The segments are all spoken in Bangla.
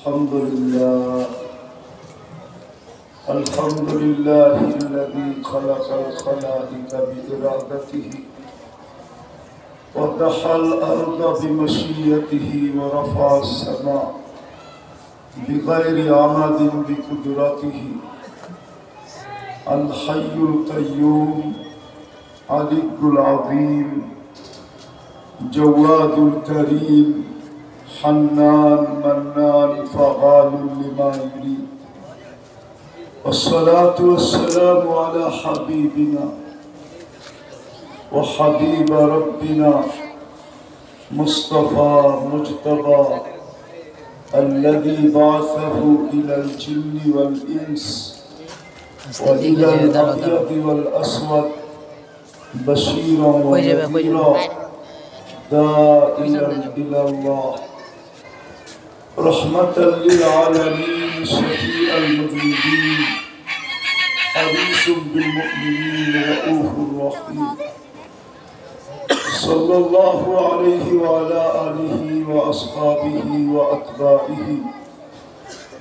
الحمد لله الحمد لله الذي خلق الخلائق بإرادته وضحى الأرض بمشيئته ورفع السماء بغير عمد بقدرته الحي القيوم علي العظيم جواد الكريم حنان منان فعال لما يريد والصلاة والسلام على حبيبنا وحبيب ربنا مصطفى مجتبى الذي بعثه إلى الجن والإنس وإلى الأبيض والأسود بشيرا ونذيرا داعيا إلى الله رحمة للعالمين شفيع المذنبين حريص بالمؤمنين رؤوف رحيم صلى الله عليه وعلى آله وأصحابه وأتباعه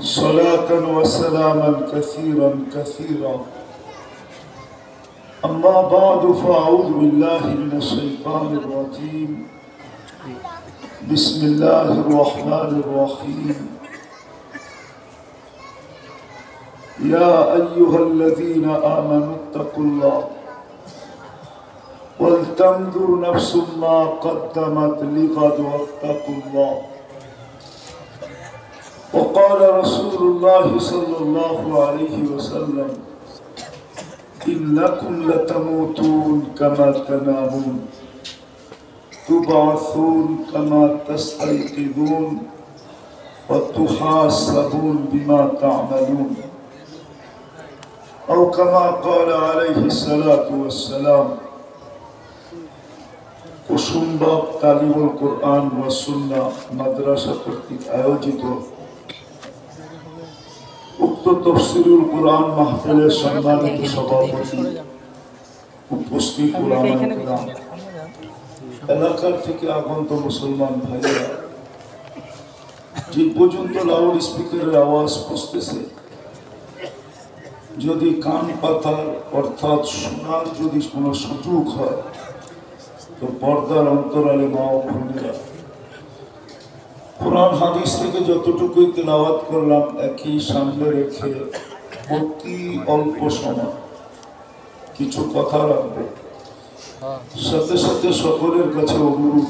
صلاة وسلاما كثيرا كثيرا أما بعد فأعوذ بالله من الشيطان الرجيم بسم الله الرحمن الرحيم يا أيها الذين آمنوا اتقوا الله ولتنظر نفس ما قدمت لغد واتقوا الله وقال رسول الله صلى الله عليه وسلم إنكم لتموتون كما تنامون تبعثون كما تستيقظون وتحاسبون بما تعملون أو كما قال عليه الصلاة والسلام কুসুমবাগ তালিমুল কোরআন ওয়া সুন্নাহ মাদ্রাসা কর্তৃক আয়োজিত উক্ত তাফসীরুল কোরআন মাহফিলের সম্মানিত সভাপতি উপস্থিত উলামা কিরাম এলাকার থেকে আগত মুসলমান ভাইরা যে পর্যন্ত লাউড স্পিকারের আওয়াজ পৌঁছতেছে যদি কান পাতার অর্থাৎ শোনার যদি কোনো সুযোগ হয় তো পর্দার অন্তরালে মা ও বোনেরা কোরআন হাদিস থেকে যতটুকুই তেলাওয়াত করলাম একই সামনে রেখে অতি অল্প সময় কিছু কথা রাখবো সাথে সাথে সকলের কাছে অনুরোধ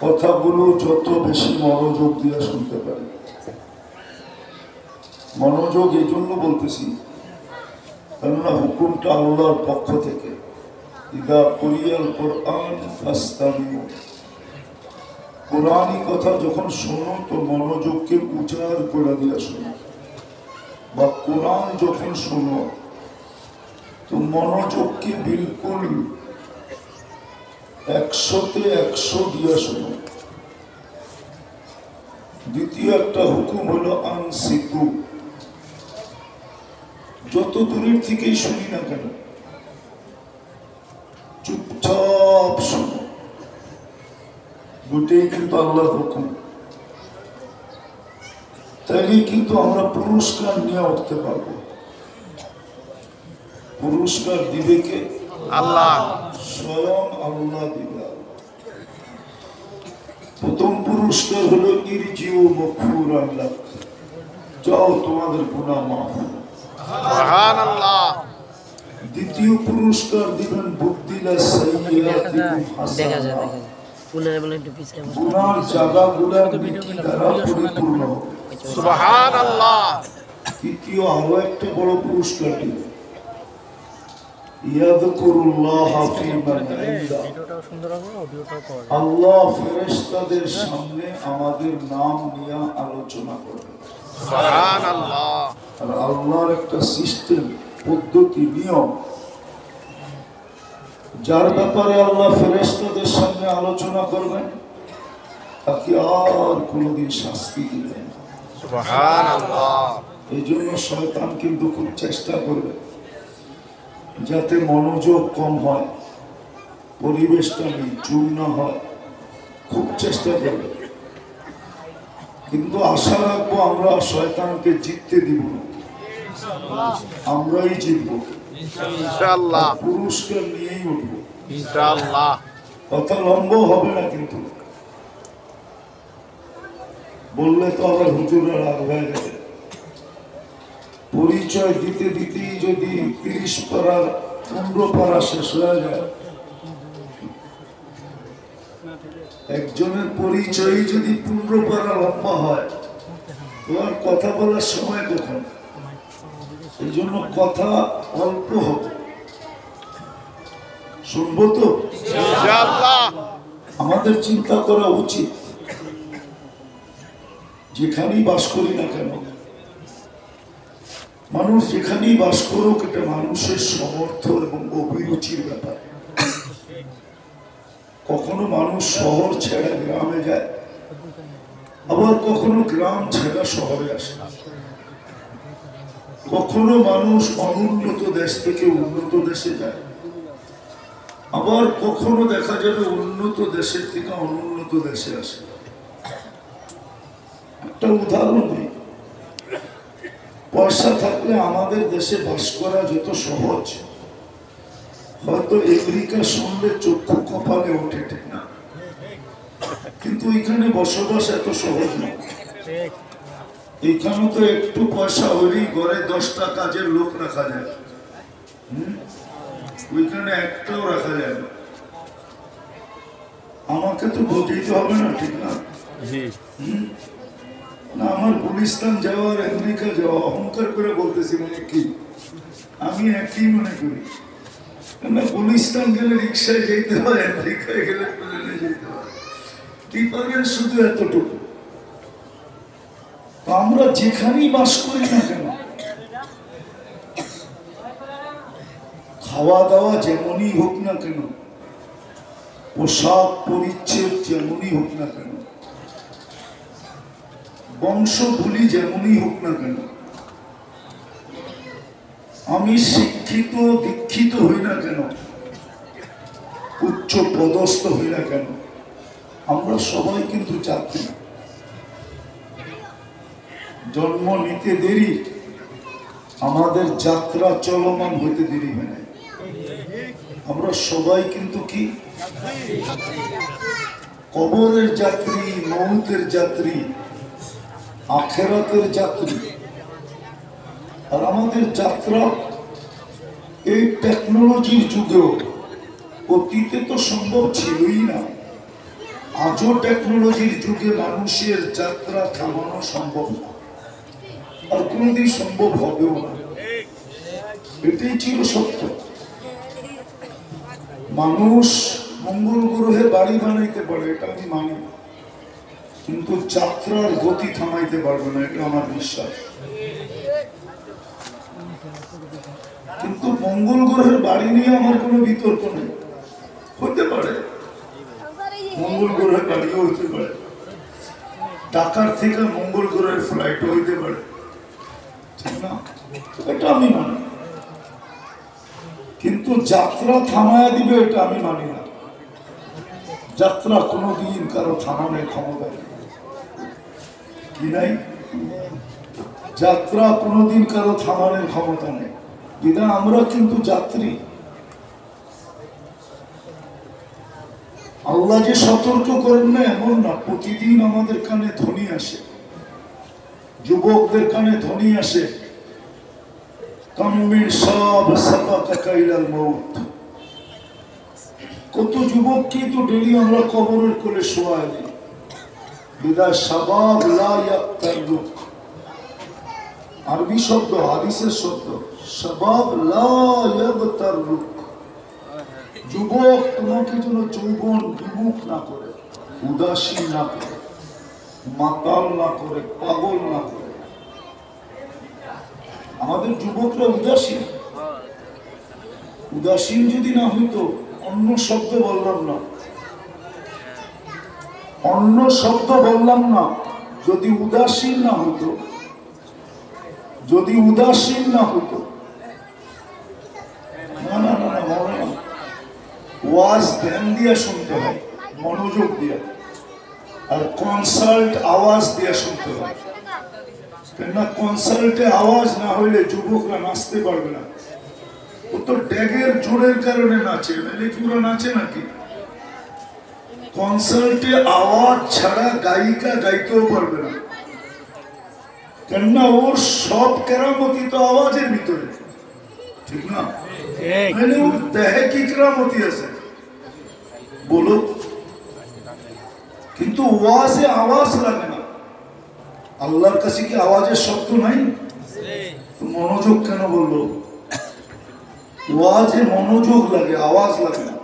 কথাগুলো যত বেশি মনোযোগ দিয়ে শুনতে পারি মনোযোগ এই জন্য বলতেছি কেননা হুকুমটা আল্লাহর পক্ষ থেকে ইদা কুরিয়াল কোরআন ফাস্তামিউ কোরআনী কথা যখন শোনো তো মনোযোগকে উজাড় করে দিয়ে শোনো বা কোরআন যখন শোনো তো মনোযোগকে বিলকুল 100-তে 100 দিয়ে শোনো দ্বিতীয় একটা হুকুম হলো আনসিতু যত দূরের থেকেই শুনি না কেন চুপচাপ শোনো দুটোই কিন্তু আল্লাহর হুকুম তাইলে কিন্তু আমরা পুরস্কার নিয়ে উঠতে পারবো পুরস্কার দিবে কে আল্লাহ স্বয়ং আল্লাহ দিবে প্রথম পুরস্কার হলো ইরজিউ মাগফুরান লাক যাও তোমাদের গুনাহ মাফ সুবহানাল্লাহ দ্বিতীয় পুরস্কার দিবেন বুদ্দিলা সাইয়্যাতিকুম হাসানা পুনরায় বলেন একটু পিছনে গুনার জায়গাগুলো নেকি দ্বারা পরিপূর্ণ সুবহানাল্লাহ তৃতীয় আরো একটা বড় পুরস্কার দিবেন ইয়াযকুরুল্লাহ ফি মান ইনদা আল্লাহ ফেরেশতাদের সামনে আমাদের নাম নিয়ে আলোচনা করবে সুবহানাল্লাহ আর আল্লাহর একটা সিস্টেম পদ্ধতি নিয়ম যার ব্যাপারে আল্লাহ ফেরেশতাদের সামনে আলোচনা করবেন তাকে আর কোনোদিন শাস্তি দিবেন না সুবহানাল্লাহ এই জন্য শয়তান কিন্তু খুব চেষ্টা করবে যাতে মনোযোগ কম হয় পরিবেশটা নির্জুম না হয় খুব চেষ্টা করবে কিন্তু আশা রাখবো আমরা শয়তানকে জিততে দিব না, আমরাই জিতবো ইনশাআল্লাহ, পুরস্কার নিয়েই উঠবো ইনশাআল্লাহ। কথা লম্বা হবে না, কিন্তু বললে তো আবার হুজুরের রাগ হয়ে যাবে। পরিচয় দিতে দিতেই যদি 30 পারা 15 পারা শেষ হয়ে যায়, একজনের পরিচয় যদি 15 পারা লম্বা হয়, তোমার কথা বলার সময় কখন? এই জন্য কথা অল্প হবে, শুনবো তো ইনশাআল্লাহ। আমাদের চিন্তা করা উচিত, যেখানেই বাস করি না কেন, মানুষ যেখানেই বাস করুক, এটা মানুষের সমর্থ এবং অভিরুচির ব্যাপার। কখনো মানুষ শহর ছেড়ে গ্রামে যায়, আবার কখনো গ্রাম ছেড়ে শহরে আসে। কখনো মানুষ অনুন্নত দেশ থেকে উন্নত দেশে যায়, আবার কখনো দেখা যাবে উন্নত দেশের থেকে অনুন্নত দেশে আসে। একটা উদাহরণ দিই, পয়সা থাকলে আমাদের দেশে বাস করা যত সহজ, হয়তো আমেরিকা শুনলে চক্ষু কপালে ওঠে, ঠিক না? কিন্তু এখানে বসবাস এত সহজ না। এখানে তো একটু পয়সা হলেই ঘরে 10টা কাজের লোক রাখা যায়, ওইখানে একটাও রাখা যায় না। আমাকে তো বুঝতে হবে না, ঠিক না? না, আমার গুলিস্তান যাওয়ার আমেরিকা যাওয়া অহংকার করে বলতেছি মানে কি, আমি একই মনে করি। গুলিস্তান গেলে রিক্সায় যেতে হয়, আমেরিকায় গেলে প্লেনে যেতে হয়। ডিফারেন্স শুধু এতটুকু। আমরা যেখানেই বাস করি না কেন, খাওয়া দাওয়া যেমনই হোক না কেন, পোশাক পরিচ্ছদ যেমনই হোক না কেন, বংশগুলি যেমনই হোক না কেন, আমি শিক্ষিত দীক্ষিত হই না কেন, উচ্চ পদস্থ হই না কেন, আমরা সবাই কিন্তু যাত্রী। জন্ম নিতে দেরি, আমাদের যাত্রা চলমান হইতে দেরি হয় না। আমরা সবাই কিন্তু কি কবরের যাত্রী, মৌতের যাত্রী, আখেরাতের যাত্রী। আর আমাদের যাত্রা এই টেকনোলজির যুগেও, অতীতে তো সম্ভব ছিলই না, আজও টেকনোলজির যুগে মানুষের যাত্রা থামানো সম্ভব না, আর কোনদিন সম্ভব হবেও না। এটাই ছিল সত্য। মানুষ মঙ্গল গ্রহে বাড়ি বানাইতে পারে, এটা আমি মানি, কিন্তু যাত্রার গতি থামাইতে পারবে না, এটা আমার বিশ্বাস। কিন্তু মঙ্গল গ্রহের বাড়ি নিয়ে আমার কোনো বিতর্ক নেই, হতে পারে মঙ্গল গ্রহের বাড়িও হইতে পারে, ঢাকার থেকে মঙ্গল গ্রহের ফ্লাইটও হইতে পারে, ঠিক না? এটা আমি মানি। কিন্তু যাত্রা থামায়া দিবে এটা আমি মানি না। যাত্রা কোনোদিন কারো থামানোর ক্ষমতা নেই, কি নাই? যাত্রা কোনোদিন কারো থামানোর ক্ষমতা নেই। বিধান আমরা কিন্তু যাত্রী। আল্লাহ যে সতর্ক করেন না এমন না, প্রতিদিন আমাদের কানে ধ্বনি আসে, যুবকদের কানে ধ্বনি আসে, কাম্মির সব সাবাকাকা ইলাল মউত। কত যুবককে তো ডেলি আমরা কবরের কোলে শোয়াই দিই। বিদায় শাবাব লা ইয়াক্তারুক, আরবি শব্দ, হাদিসের শব্দ, শাবাব লা ইয়াক্তারুক। যুবক তোমাকে যেন যৌবন বিমুখ না করে, উদাসীন না করে, মাতাল না করে, পাগল না করে। আমাদের যুবকরা উদাসীন। উদাসীন যদি না হইতো, অন্য শব্দ বললাম না, অন্য শব্দ বললাম না, যদি উদাসীন না হইতো, যদি উদাসীন না হইতো, না না না না, ওয়াজ ধ্যান দিয়া শুনতে হয়, মনোযোগ দিয়া। আর কনসার্ট আওয়াজ দিয়ে শুনতে হয়, কেননা কনসার্টে আওয়াজ না হইলে যুবকরা নাচতে পারবে না। ও তো ড্যাগের জোরের কারণে নাচে, নাহলে পুরো নাচে নাকি? কনসার্টে আওয়াজ ছাড়া গায়িকা গাইতেও পারবে না, কেননা ওর সব কেরামতি তো আওয়াজের ভিতরে, ঠিক না? নাহলে ওর দেহে কি কেরামতি আছে বলো? কিন্তু ওয়াজে আওয়াজ লাগে না। আল্লাহর কাছে কি আওয়াজের শব্দ নাই? মনোযোগ কেন বললো? ওয়াজে মনোযোগ লাগে, আওয়াজ লাগে না।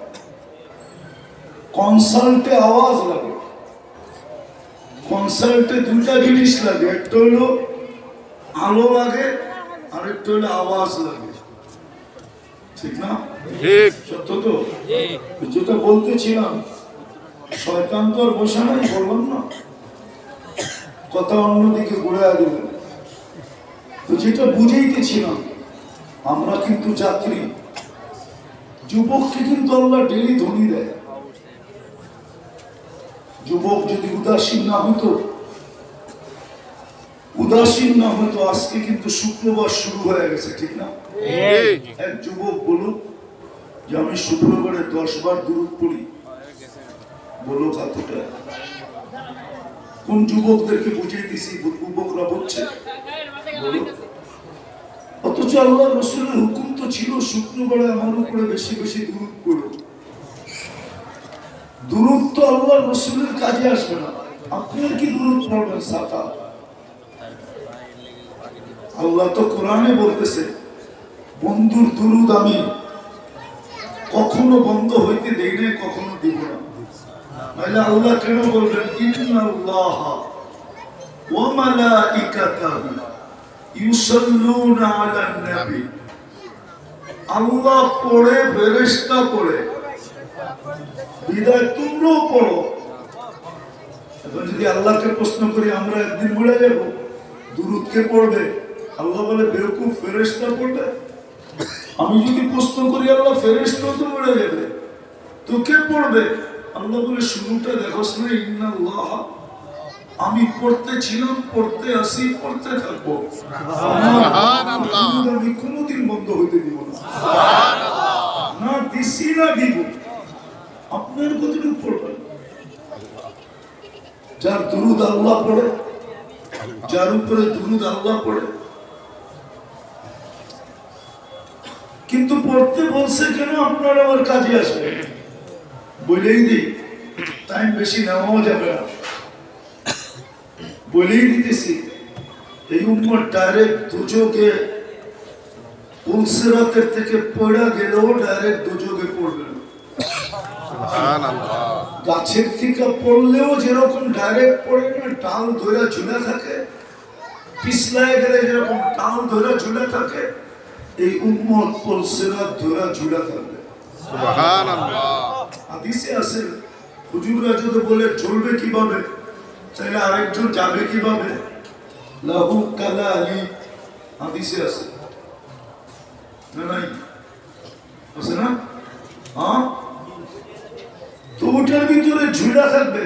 কনসার্টে আওয়াজ লাগে। কনসার্টে দুটা জিনিস লাগে, একটা হলো আলো লাগে, আর একটা হলো আওয়াজ লাগে, ঠিক না? সত্য তো? যেটা বলতেছিলাম, শয়তান তো আর বসে নাই, বললাম না, কথা অন্যদিকে ঘুরে দিলেন। তো যেটা বুঝাইতেছিলাম, আমরা কিন্তু যাত্রী, যুবককে কিন্তু আল্লাহ ডেলি ধনী দেয়। যুবক যদি উদাসীন না হতো, আজকে কিন্তু শুক্রবার শুরু হয়ে গেছে, ঠিক না? এক যুবক বলুক যে আমি শুক্রবারে 10 বার দুরূদ পড়ি, বলো কতটা? কোন যুবকদেরকে বুঝাইতেছি, যুবকরা বলছে বলো। অথচ আল্লাহ রাসূলের হুকুম তো ছিল শুক্রবারে আমার উপরে বেশি বেশি দুরূদ পড়ো। দুরূদ তো আল্লাহ রাসূলের কাজে আসবে না, আপনার কি দুরূদ পড়বেন? সাতা আল্লাহ তো কোরআনে বলতেছে, বন্ধুর দুরূদ আমি কখনো বন্ধ হইতে দেই না, কখনো দিব না। তাহলে আল্লাহ কেন বলবেন ইন্নাল্লাহ ওয়া মালাইকাতাহু ইউসাল্লুনা আলান নবী? আল্লাহ পড়ে, ফেরেশতা পড়ে, বিদায় তোমরাও পড়ো। এখন যদি আল্লাহকে প্রশ্ন করি, আমরা একদিন মরে যাব, দুরূদ কে পড়বে? আল্লাহ বলে বেরকুফ, ফেরেশতা পড়বে। আমি যদি প্রশ্ন করি, আল্লাহ ফেরেশতা তো মরে যাবে, তো কে পড়বে? আল্লাহ বলে শুরুটা দেখোস না, ইন্নাল্লাহ, আমি পড়তে ছিলাম, পড়তে আসি, পড়তে থাকবো, আমি কোনোদিন বন্ধ হইতে দিব না, না দিছি না দিব। আপনার কতটুকু পড়বেন? যার দুরূদ আল্লাহ পড়ে, যার উপরে দুরূদ আল্লাহ পড়ে। কিন্তু পড়তে বলছে কেন? আপনার আমার কাজে আসবে বলেই দিই, টাইম বেশি নেওয়াও যাবে না, বলেই দিতেছি। এই উম্মত ডাইরেক্ট দুযোগে, পুলসিরাতের থেকে পড়া গেলেও ডাইরেক্ট দুযোগে পড়বে না। গাছের থেকে পড়লেও যেরকম ডাইরেক্ট পড়ে না, ডাল ধরে ঝুলে থাকে, পিছলায় গেলে যেরকম ডাল ধরে ঝুলে থাকে, এই উম্মত পুলসিরাত ধরে ঝুলে থাকবে। সুবহানাল্লাহ। হাদিসে আছে, হুজুররা যদি বলে চলবে কিভাবে, তাহলে আরেকজন যাবে কিভাবে? লাহু কালালি, হাদিসে আছে না? নাই আছে না? হ্যাঁ, তো ওটার ভিতরে ঝুলা থাকবে,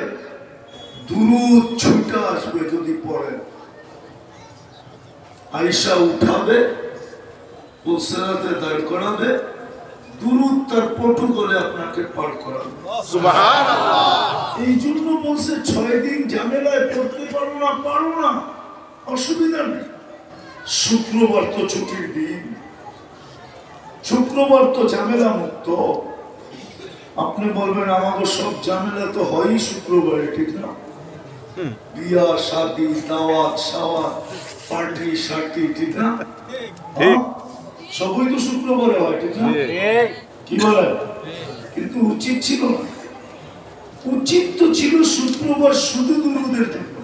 দুরূদ ছুটে আসবে যদি পড়েন। আয়েশা উঠাবে, পুলসিরাতে দাঁড় করাবে, দুরূদ তার প্রটোকলে আপনাকে পাঠ করাবে। সুবহানাল্লাহ। এই জন্য বলছে 6 দিন ঝামেলায় পড়তে পারো না, অসুবিধা নেই। শুক্রবার তো ছুটির দিন, শুক্রবার তো ঝামেলা মুক্ত। আপনি বলবেন আমাদের সব ঝামেলা তো হয়ই শুক্রবারে, ঠিক না? বিয়া শাদী, দাওয়াত সাওয়াত, পার্টি শার্টি, ঠিক না? সবই তো শুক্রবারে হয়, ঠিক না? কি বলেন? কিন্তু উচিত ছিল না, উচিত তো ছিল শুক্রবার শুধু দুরূদের জন্য,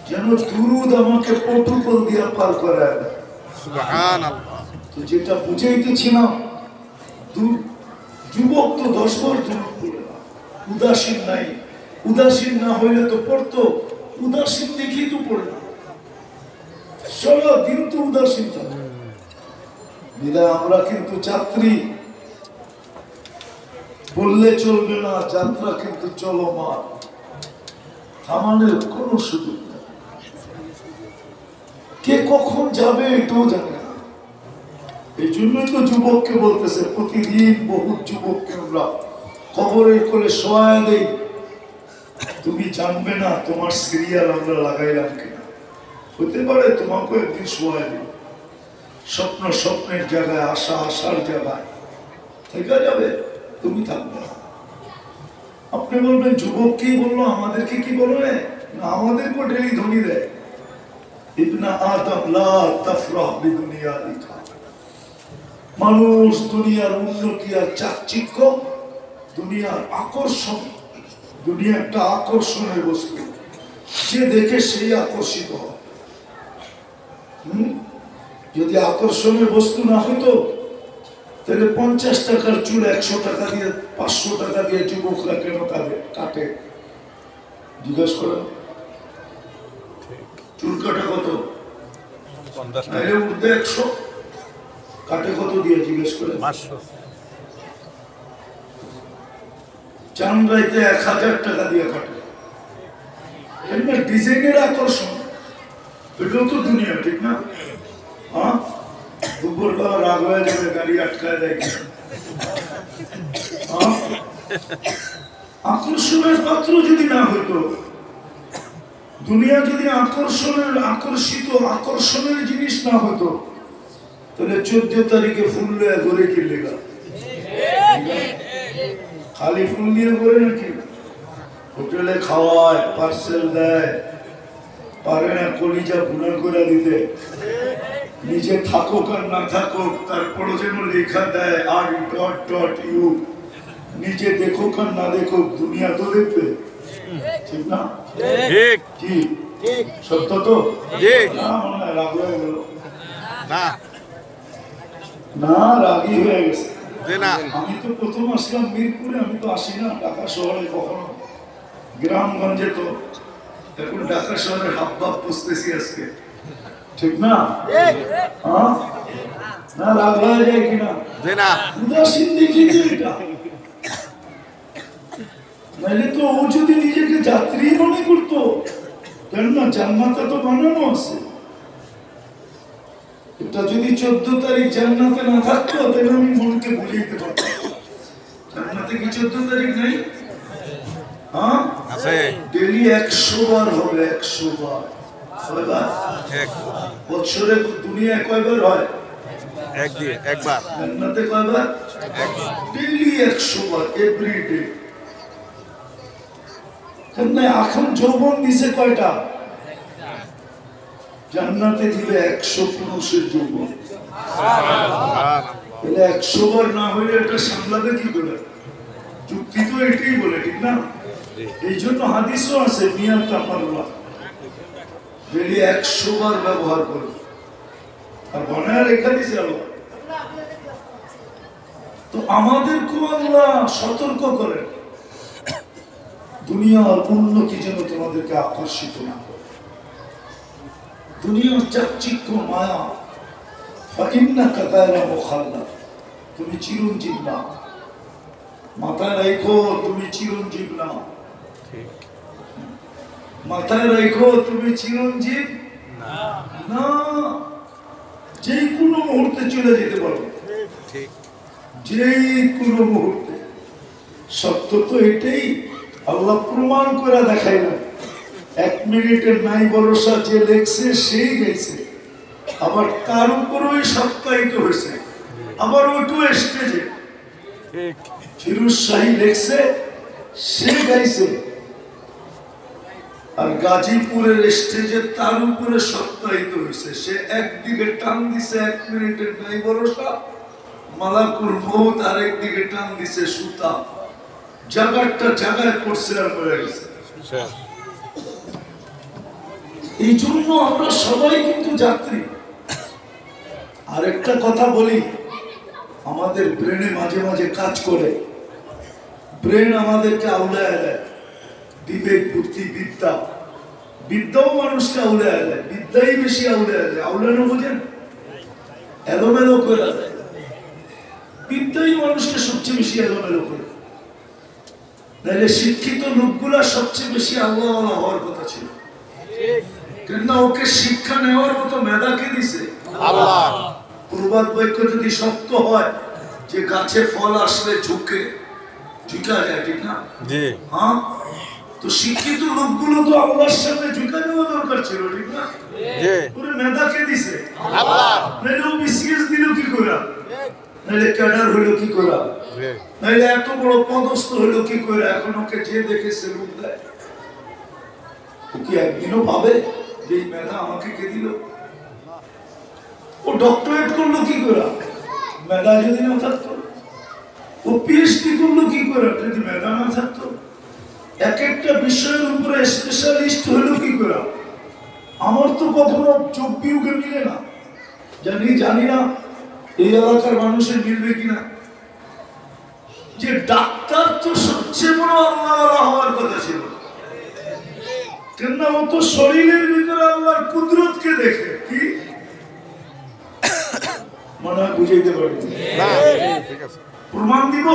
যেন দুরূদ আমাকে প্রটোকল দিয়ে পার করায়। সুবহানাল্লাহ। তো যেটা বুঝাইতেছিলাম, যুবক তো 10 বার দুরূদ পড়ে না, উদাসীন নাই। উদাসীন না হইলে তো পড়তো, উদাসীন দেখেই তো পড়ে না, সারা দিন তো উদাসীন থাকে। বিদায় আমরা কিন্তু যাত্রী, বললে চলবে না, যাত্রা কিন্তু চলমান। থামানোর কোনো সুযোগ নেই। কে কখন যাবে এটাও জানে না। এই জন্যই তো যুবককে বলতেছে, প্রতিদিন বহু যুবককে আমরা কবরের কোলে শোয়া দেই, তুমি জানবে না তোমার সিরিয়াল আমরা লাগাইলাম কিনা। হতে পারে তোমাকেও একদিন শোয়া দেব, স্বপ্ন স্বপ্নের জায়গায়, আশা আশার জায়গায় থেকে যাবে, তুমি থাকবে না। আপনি বলবেন যুবককেই বললো, আমাদেরকে কি বলবে না? আমাদেরকেও ডেলি ধনী দেয়, ইবনা আদম লা তাফরাহ বিদুনিয়া লিখা। মানুষ দুনিয়ার উন্নতি আর চাকচিক্য, দুনিয়ার আকর্ষণ, দুনিয়া একটা আকর্ষণের বস্তু, যে দেখে সেই আকর্ষিত হয়। যদি আকর্ষণের বস্তু না হতো তাহলে 50 টাকার চুল 100 টাকা দিয়ে, 500 টাকা দিয়ে যুবকরা কেন কাটে? জিজ্ঞেস করেন, চুল কাটা কত? 100 কাটে কত দিয়ে? জিজ্ঞেস করেন। চান্দ্রাইতে 1000 টাকা দিয়ে কাটে। এমনি ডিজাইনের আকর্ষণ, এটাও তো দুনিয়া, ঠিক না? হ্যাঁ, দুপুরবেলা রাগ হয়ে যাবে, গাড়ি আটকায় দেয়। আকর্ষণের পাত্র যদি না হইতো, দুনিয়া যদি আকর্ষণের জিনিস না হতো, তাহলে 14 তারিখে ফুল লয়ে ঘরে কিনলে গা, খালি ফুল দিয়ে করে নাকি? হোটেলে খাওয়ায়, পার্সেল দেয়, পারে না কলিজা ভুনা করে দিতে। নিজে থাকুক আর না থাকুক, তারপরে যেন লেখা দেয় R.U। নিজে দেখুক আর না দেখুক, দুনিয়া তো দেখবে, ঠিক না? কি সত্য তো? রাগ হয়ে গেল না, রাগি হয়ে গেছে। আমি তো প্রথম আসলাম মিরপুরে, আমি তো আসি না ঢাকা শহরে কখনো, গ্রামগঞ্জে তো। এখন ঢাকা শহরে হাব ভাব বুঝতেছি আজকে, ঠিক না? না, রাগ হয়ে যায় কিনা? উদাসীন দেখি এটা। নাইলে তো ও যদি নিজেকে যাত্রী মনে করতো, কেননা জান্নাতে তো বানানো আছে। এটা যদি 14 তারিখ জান্নাতে না থাকতো, তাহলে আমি মনকে বুঝাইতে পারতাম। জান্নাতে কি 14 তারিখ নাই? হ্যাঁ, ডেলি 100 বার হবে, 100 বার। বছরে দুনিয়া কয়বার হয়? একবার। জান্নাতে কয়বার? ডেলি 100 বার, এভরিডে। এখন যৌবন দিছে কয়টা? জান্নাতে দিলে 100 পুরুষের যৌবন। 100 বার না হলে এটা সামলাবে কি করে? যুক্তি তো এটাই বলে, ঠিক না? এই জন্য হাদিসও আছে, মিয়া তাফাররা, ডেলি 100 বার ব্যবহার করে। আর বানায় রেখা দিছে আল্লাহ। তো আমাদেরকে আল্লাহ সতর্ক করে, দুনিয়ার উন্নতি যেন তোমাদেরকে আকর্ষিত না করে। দুনিয়ার চাকচিক্য, মায়া, ফাইন্নাকা গায়রা মুখাল্লাদ, তুমি চিরঞ্জীব না। মাথায় রাখো, তুমি চিরঞ্জীব না। মাথায় রাখো, তুমি চিরঞ্জীব না। যে কোনো মুহূর্তে চলে যেতে পারো, যে কোনো মুহূর্তে। সত্য তো এটাই, আল্লাহ প্রমাণ করে দেখাইলেন। 1 মিনিটের নাই ভরসা, যে লেখছে সেই গেছে, আবার তার উপরই সত্যায়িত হয়েছে। আবার ওটু স্টেজে ফিরোজ শাহী লেখছে, সে গাইছে, আর গাজীপুরের স্টেজে তার উপরে সত্যায়িত হয়েছে। সে একদিকে টান দিছে 1 মিনিটের নাই ভরসা, মালাকুল মউত আরেকদিকে টান দিছে সুতা। জায়গাটা জায়গায় পড়ছে আর মরে গেছে। এই জন্য আমরা সবাই কিন্তু যাত্রী। আরেকটা কথা বলি, আমাদের ব্রেনে মাঝে মাঝে কাজ করে, ব্রেন আমাদেরকে আউলায় দেয়। বিবেক, বুদ্ধি, বিদ্যা, বিদ্যাও মানুষকে আউলায় দেয়, বিদ্যাই বেশি আউলায় দেয়। আউলানো বোঝেন? এলোমেলো করে দেয়। বিদ্যাই মানুষকে সবচেয়ে বেশি এলোমেলো করে। তাহলে শিক্ষিত লোকগুলা সবচেয়ে বেশি আল্লাহওয়ালা হওয়ার কথা ছিল, কেননা ওকে শিক্ষা নেওয়ার মতো মেধাকে দিছে আল্লাহ। প্রবাদ বাক্য যদি সত্য হয় যে গাছে ফল আসলে ঝুঁকা যায়, ঠিক না? হ্যাঁ, তো শিক্ষিত লোকগুলো তো আল্লাহর সামনে ঝুঁকা নেওয়া দরকার ছিল, ঠিক না? ওরে মেধাকে দিছে আল্লাহ। নাইলে ও বিসিএস দিল কি করে, নাইলে ক্যাডার হইলো কি করে, নাইলে এত বড় পদস্থ হইলো কি করে? এখন ওকে যে দেখেছে লোক দেয়, ও কি একদিনও পাবে যে এই মেধা আমাকে কে দিল? ও ডক্টরেট করলো কি করে? মেধা যদি না থাকতো। ও পিএইচডি করলো কি করে? যদি মেধা না থাকতো। এক একটা বিষয়ের উপরে স্পেশালিস্ট হইলো কি করে? আমার তো কখনো চোখ বিউকে মিলে না, জানি না এই এলাকার মানুষের মিলবে কিনা, যে ডাক্তার তো সবচেয়ে বড় আল্লাহওয়ালা হওয়ার কথা ছিল, কেননা ও তো শরীরের ভিতরে আল্লাহর কুদরতকে দেখে। কি মনে হয় বুঝাইতে পারি? প্রমাণ দিব।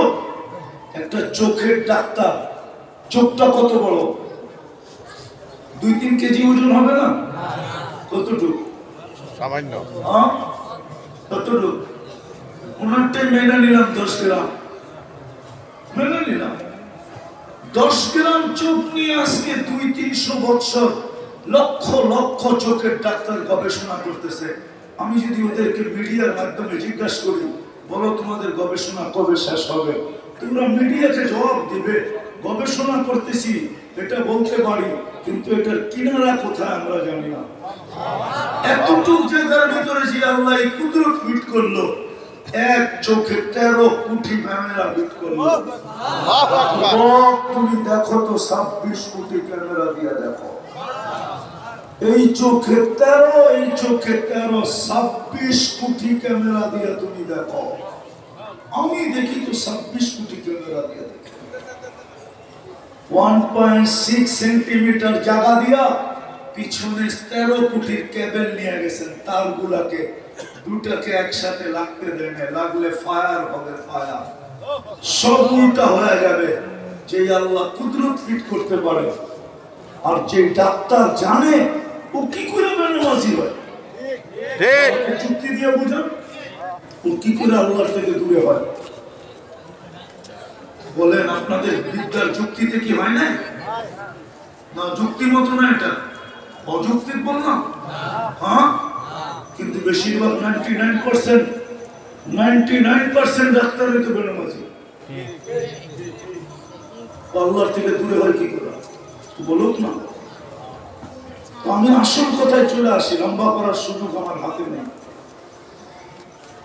একটা চোখের ডাক্তার, চোখটা কত বড়, 2-3 কেজি ওজন হবে না? কতটুকু? সামান্য। কতটুকু? ওনারটাই মেনে নিলাম 10 গ্রাম, মেনে নিলাম 10 গ্রাম চোখ নিয়ে আজকে 200-300 বছর লক্ষ লক্ষ চোখের ডাক্তার গবেষণা করতেছে। আমি যদি ওদেরকে মিডিয়ার মাধ্যমে জিজ্ঞাসা করি, বলো তোমাদের গবেষণা কবে শেষ হবে, তোমরা মিডিয়াকে জবাব দিবে গবেষণা করতেছি এটা বলতে পারি, কিন্তু এটার কিনারা কোথায় আমরা জানি না। এতটুক জায়গার ভিতরে যে আল্লাহ এই কুদরত ফিট করলো, এক চোখে 13 কোটি ক্যামেরা ফিট করলো। তুমি দেখো তো 26 কোটি ক্যামেরা দিয়ে দেখো, এই চোখে 13 26 কোটি ক্যামেরা দিয়ে তুমি দেখো। আমি দেখি তো 26 কোটি ক্যামেরা দিয়ে দেখি। 1.6 সেন্টিমিটার জায়গা দিয়া পিছনে 13 কোটির কেবল নিয়ে গেছেন, তারগুলাকে দুটাকে একসাথে লাগতে দেয় না, লাগলে ফায়ার হবে, ফায়ার সব উল্টা হয়ে যাবে। যে আল্লাহ কুদরত ফিট করতে পারে, আর যে ডাক্তার জানে ও কি করে বেনামাজি হয়, যুক্তি দিয়ে বুঝান ও কি করে আল্লাহর থেকে দূরে হয়। বলেন আপনাদের বিদ্যার যুক্তিতে কি হয় না? না, যুক্তি মতো না, এটা অযৌক্তিক বললাম। হ্যাঁ, কিন্তু বেশিরভাগ 99% ডাক্তারই তো বেনামাজি। আল্লাহর থেকে দূরে হয় কি করে বলুক না। আমি আসল কথায় চলে আসি, লম্বা করার সুযোগ আমার হাতে নেই,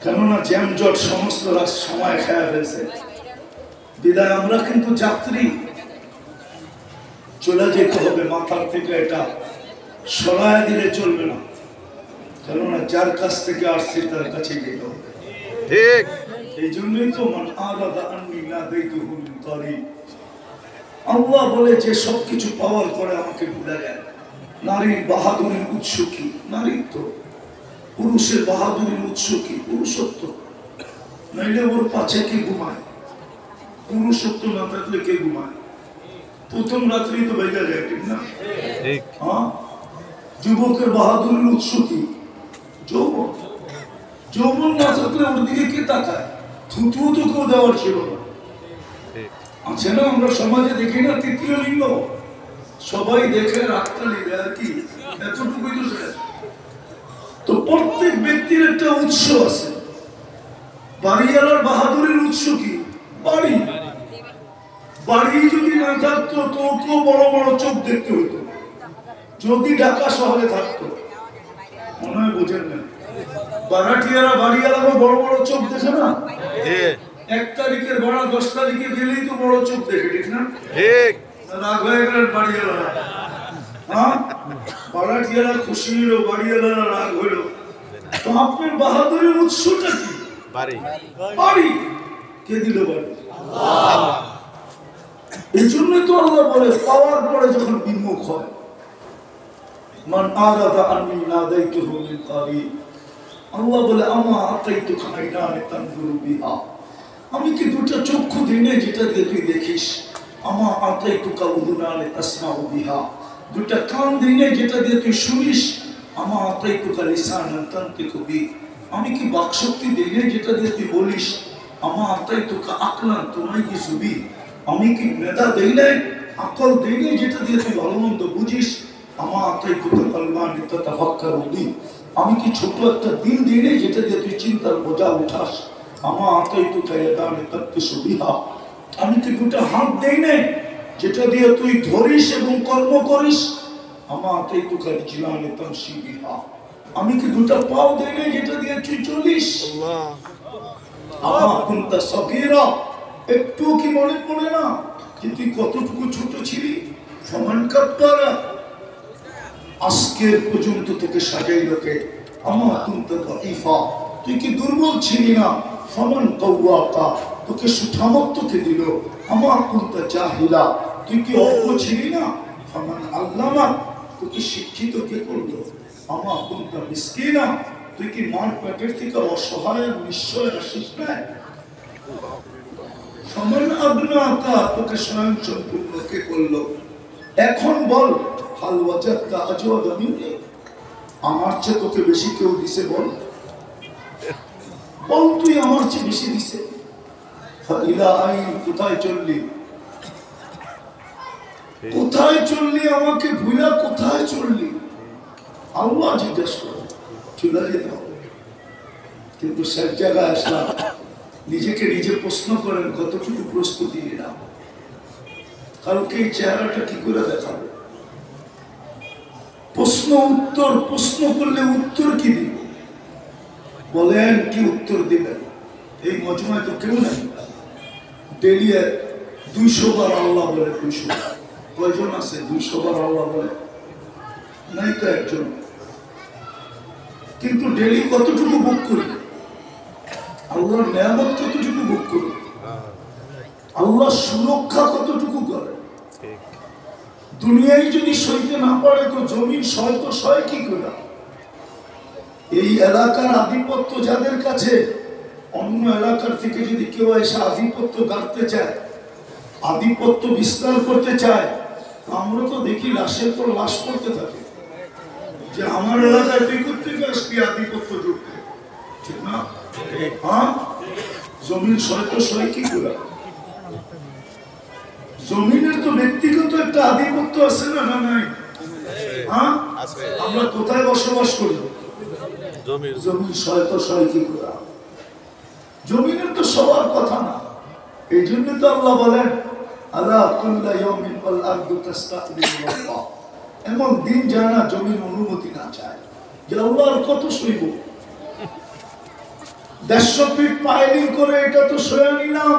কেননা জ্যামজট সমস্ত সময় খেয়া ফেলছে। বিদায় আমরা কিন্তু যাত্রী, চলে যেতে হবে, মাথার থেকে এটা সরায় দিলে চলবে না, কেননা যার কাছ থেকে আসছে তার কাছে যেতে হবে। ঠিক এই জন্যই তো মান আরাদা আন্নি নাদাইতুহু মিন তারিক, আল্লাহ বলে যে সবকিছু পাওয়ার পরে আমাকে ভুলে যায়। নারীর বাহাদুরির উৎস কি? নারীত্ব। পুরুষের বাহাদুরির উৎস কি? পুরুষত্ব। নাইলে ওর পাছে কে ঘুমায়? পুরুষত্ব না থাকলে কে ঘুমায়? প্রথম রাত্রি তো বেজা যায়, ঠিক না? হ্যাঁ, যুবকের বাহাদুরির উৎস কি? যৌবন। যৌবন না থাকলে ওর দিকে কে তাকায়? থুতুও তো কেউ দেওয়ার ছিল না। আছে না, আমরা সমাজে দেখি না তৃতীয় লিঙ্গ, সবাই দেখে রাখতালি দেয় আর কি, এতটুকুই তো শেষ। তো প্রত্যেক ব্যক্তির একটা উৎস আছে। বাড়িওয়ালার বাহাদুরের উৎস কি? বাড়ি। বাড়ি যদি না থাকতো তো ওকেও বড় বড় চোখ দেখতে হতো, যদি ঢাকা শহরে থাকতো। মনে হয় বোঝেন না, বারাটিয়ারা বাড়িওয়ালারও বড় বড় চোখ দেখে না? 1 তারিখের ভাড়া 10 তারিখে গেলেই তো বড় চোখ দেখে, ঠিক না? ঠিক। রাগ হয়ে গেলেন বাড়িওয়ালারা, হ্যাঁ, বারাটিয়ারা খুশি হইলো, বাড়িওয়ালারা রাগ হইলো। তো আপনার বাহাদুরের উৎসটা কি? বাড়ি। বাড়ি কে দিল? বাড়ি আল্লাহ। এই জন্যই তো আল্লাহ বলে পাওয়ার পরে যখন বিমুখ হয়, মান আরাদা আন্নি নাদাইতুহু মিন তারিক, আল্লাহ বলে আমা আতাইতুকা আইনান তানজুরু বিহা, আমি কি দুটো চক্ষু দিনে যেটা দিয়ে তুই দেখিস, আমা আতাইতুকা উযুনান তাসমাউ বিহা, দুটা কান দিনে যেটা দিয়ে তুই শুনিস। আমা আতাইতুকা লিসানান তানতিকু বি, আমি কি বাকশক্তি দিনে যেটা দিয়ে তুই বলিস। আমা আতাইতুকা আকলান তুমাইয়িজু বি, আমি কি মেধা দেই নাই, আকল দেই নাই যেটা দিয়ে তুই ভালো মন্দ বুঝিস। আমা আতাইতুকা কলবান তাতাফাক্কারু বি, আমি কি ছোট একটা দিন দিই নাই যেটা দিয়ে তুই চিন্তার বোঝা উঠাস। আমা আতাইতুকা ইয়াদান তাবতিসু বিহা, আমি কি দুটা হাত দেই নাই যেটা দিয়ে তুই ধরিস এবং কর্ম করিস। আমা আতাইতুকা রিজলান তামশি বিহা, আমি কি দুটা পাও দেই নাই যেটা দিয়ে তুই চলিস। আমা কুনতা সগীরা, একটু কি মনে পড়ে না যে তুই কতটুকু ছোট ছিলি। সমান কাপ্তারা, আজকের পর্যন্ত তোকে সাজাইলো কে। আমা কুনতা দাঈফা, তুই কি দুর্বল ছিলি না। সমান কওয়াকা, তোকে সুঠামত্বকে দিল। আমা কুনতা জাহিলা, তুই কি অজ্ঞ ছিলি না। সমান আল্লামা, তোকে শিক্ষিত কে করলো। আমা কুনতা মিসকিনা, তুই কি মার পেটের থেকে অসহায় নিশ্চয় আসিস না। সমান আবনাকা, তোকে স্বয়ং সম্পূর্ণ কে করলো। এখন বল, হাল ওয়াজাদতা আজওয়াদা মিন্নি, আমার চেয়ে তোকে বেশি কেউ দিছে বল। বল তুই আমার চেয়ে বেশি দিছে। ইলা আইন, কোথায় চললি, কোথায় চললি, আমাকে ভুলা কোথায় চললি। আল্লাহ জিজ্ঞেস করে, চলে যেতে হবে। কিন্তু সব জায়গায় আসলাম, নিজেকে নিজে প্রশ্ন করেন কতটুকু প্রস্তুতি নিলাম। কালকে এই চেহারাটা কি করে দেখাবে। প্রশ্ন উত্তর, প্রশ্ন করলে উত্তর কি দিব, বলেন কি উত্তর দিবেন। এই মজমায় তো কেউ নাই। ডেলি 200 বার আল্লাহ বলে। 200 কয়জন আছে 200 বার আল্লাহ বলে? নাই তো একজন। কিন্তু ডেলি কতটুকু ভোগ করি, আল্লাহর নিয়ামত কতটুকু ভোগ করি, আল্লাহর সুরক্ষা কতটুকু করে। দুনিয়ায় যদি সইতে না পারে তো জমিন সয় তো সয় কি করে। এই এলাকার আধিপত্য যাদের কাছে, অন্য এলাকার থেকে যদি কেউ এসে আধিপত্য গাড়তে চায়, আধিপত্য বিস্তার করতে চায়, আমরা তো দেখি লাশের পর লাশ পড়তে থাকে যে আমার এলাকায় তুই করতে আসবি আধিপত্য জুড়তে, ঠিক না? হ্যাঁ, জমিন সয় তো সয় কি করে। জমিনের তো ব্যক্তিগত একটা আধিপত্য আছে না, না নাই? হ্যাঁ, আমরা কোথায় বসবাস করি, জমিন সয় তো সয় কি করে। জমিনের তো সবার কথা না। এই জন্য তো আল্লাহ বলেন, আলা কুল্লা ইয়াউমিন ওয়াল আরদু তাস্তাযিনু আল্লাহ, এমন দিন যায় না জমিন অনুমতি না চায় যে আল্লাহ আর কত সইব। 150 ফিট পাইলিং করে এটা তো সয়ে নিলাম,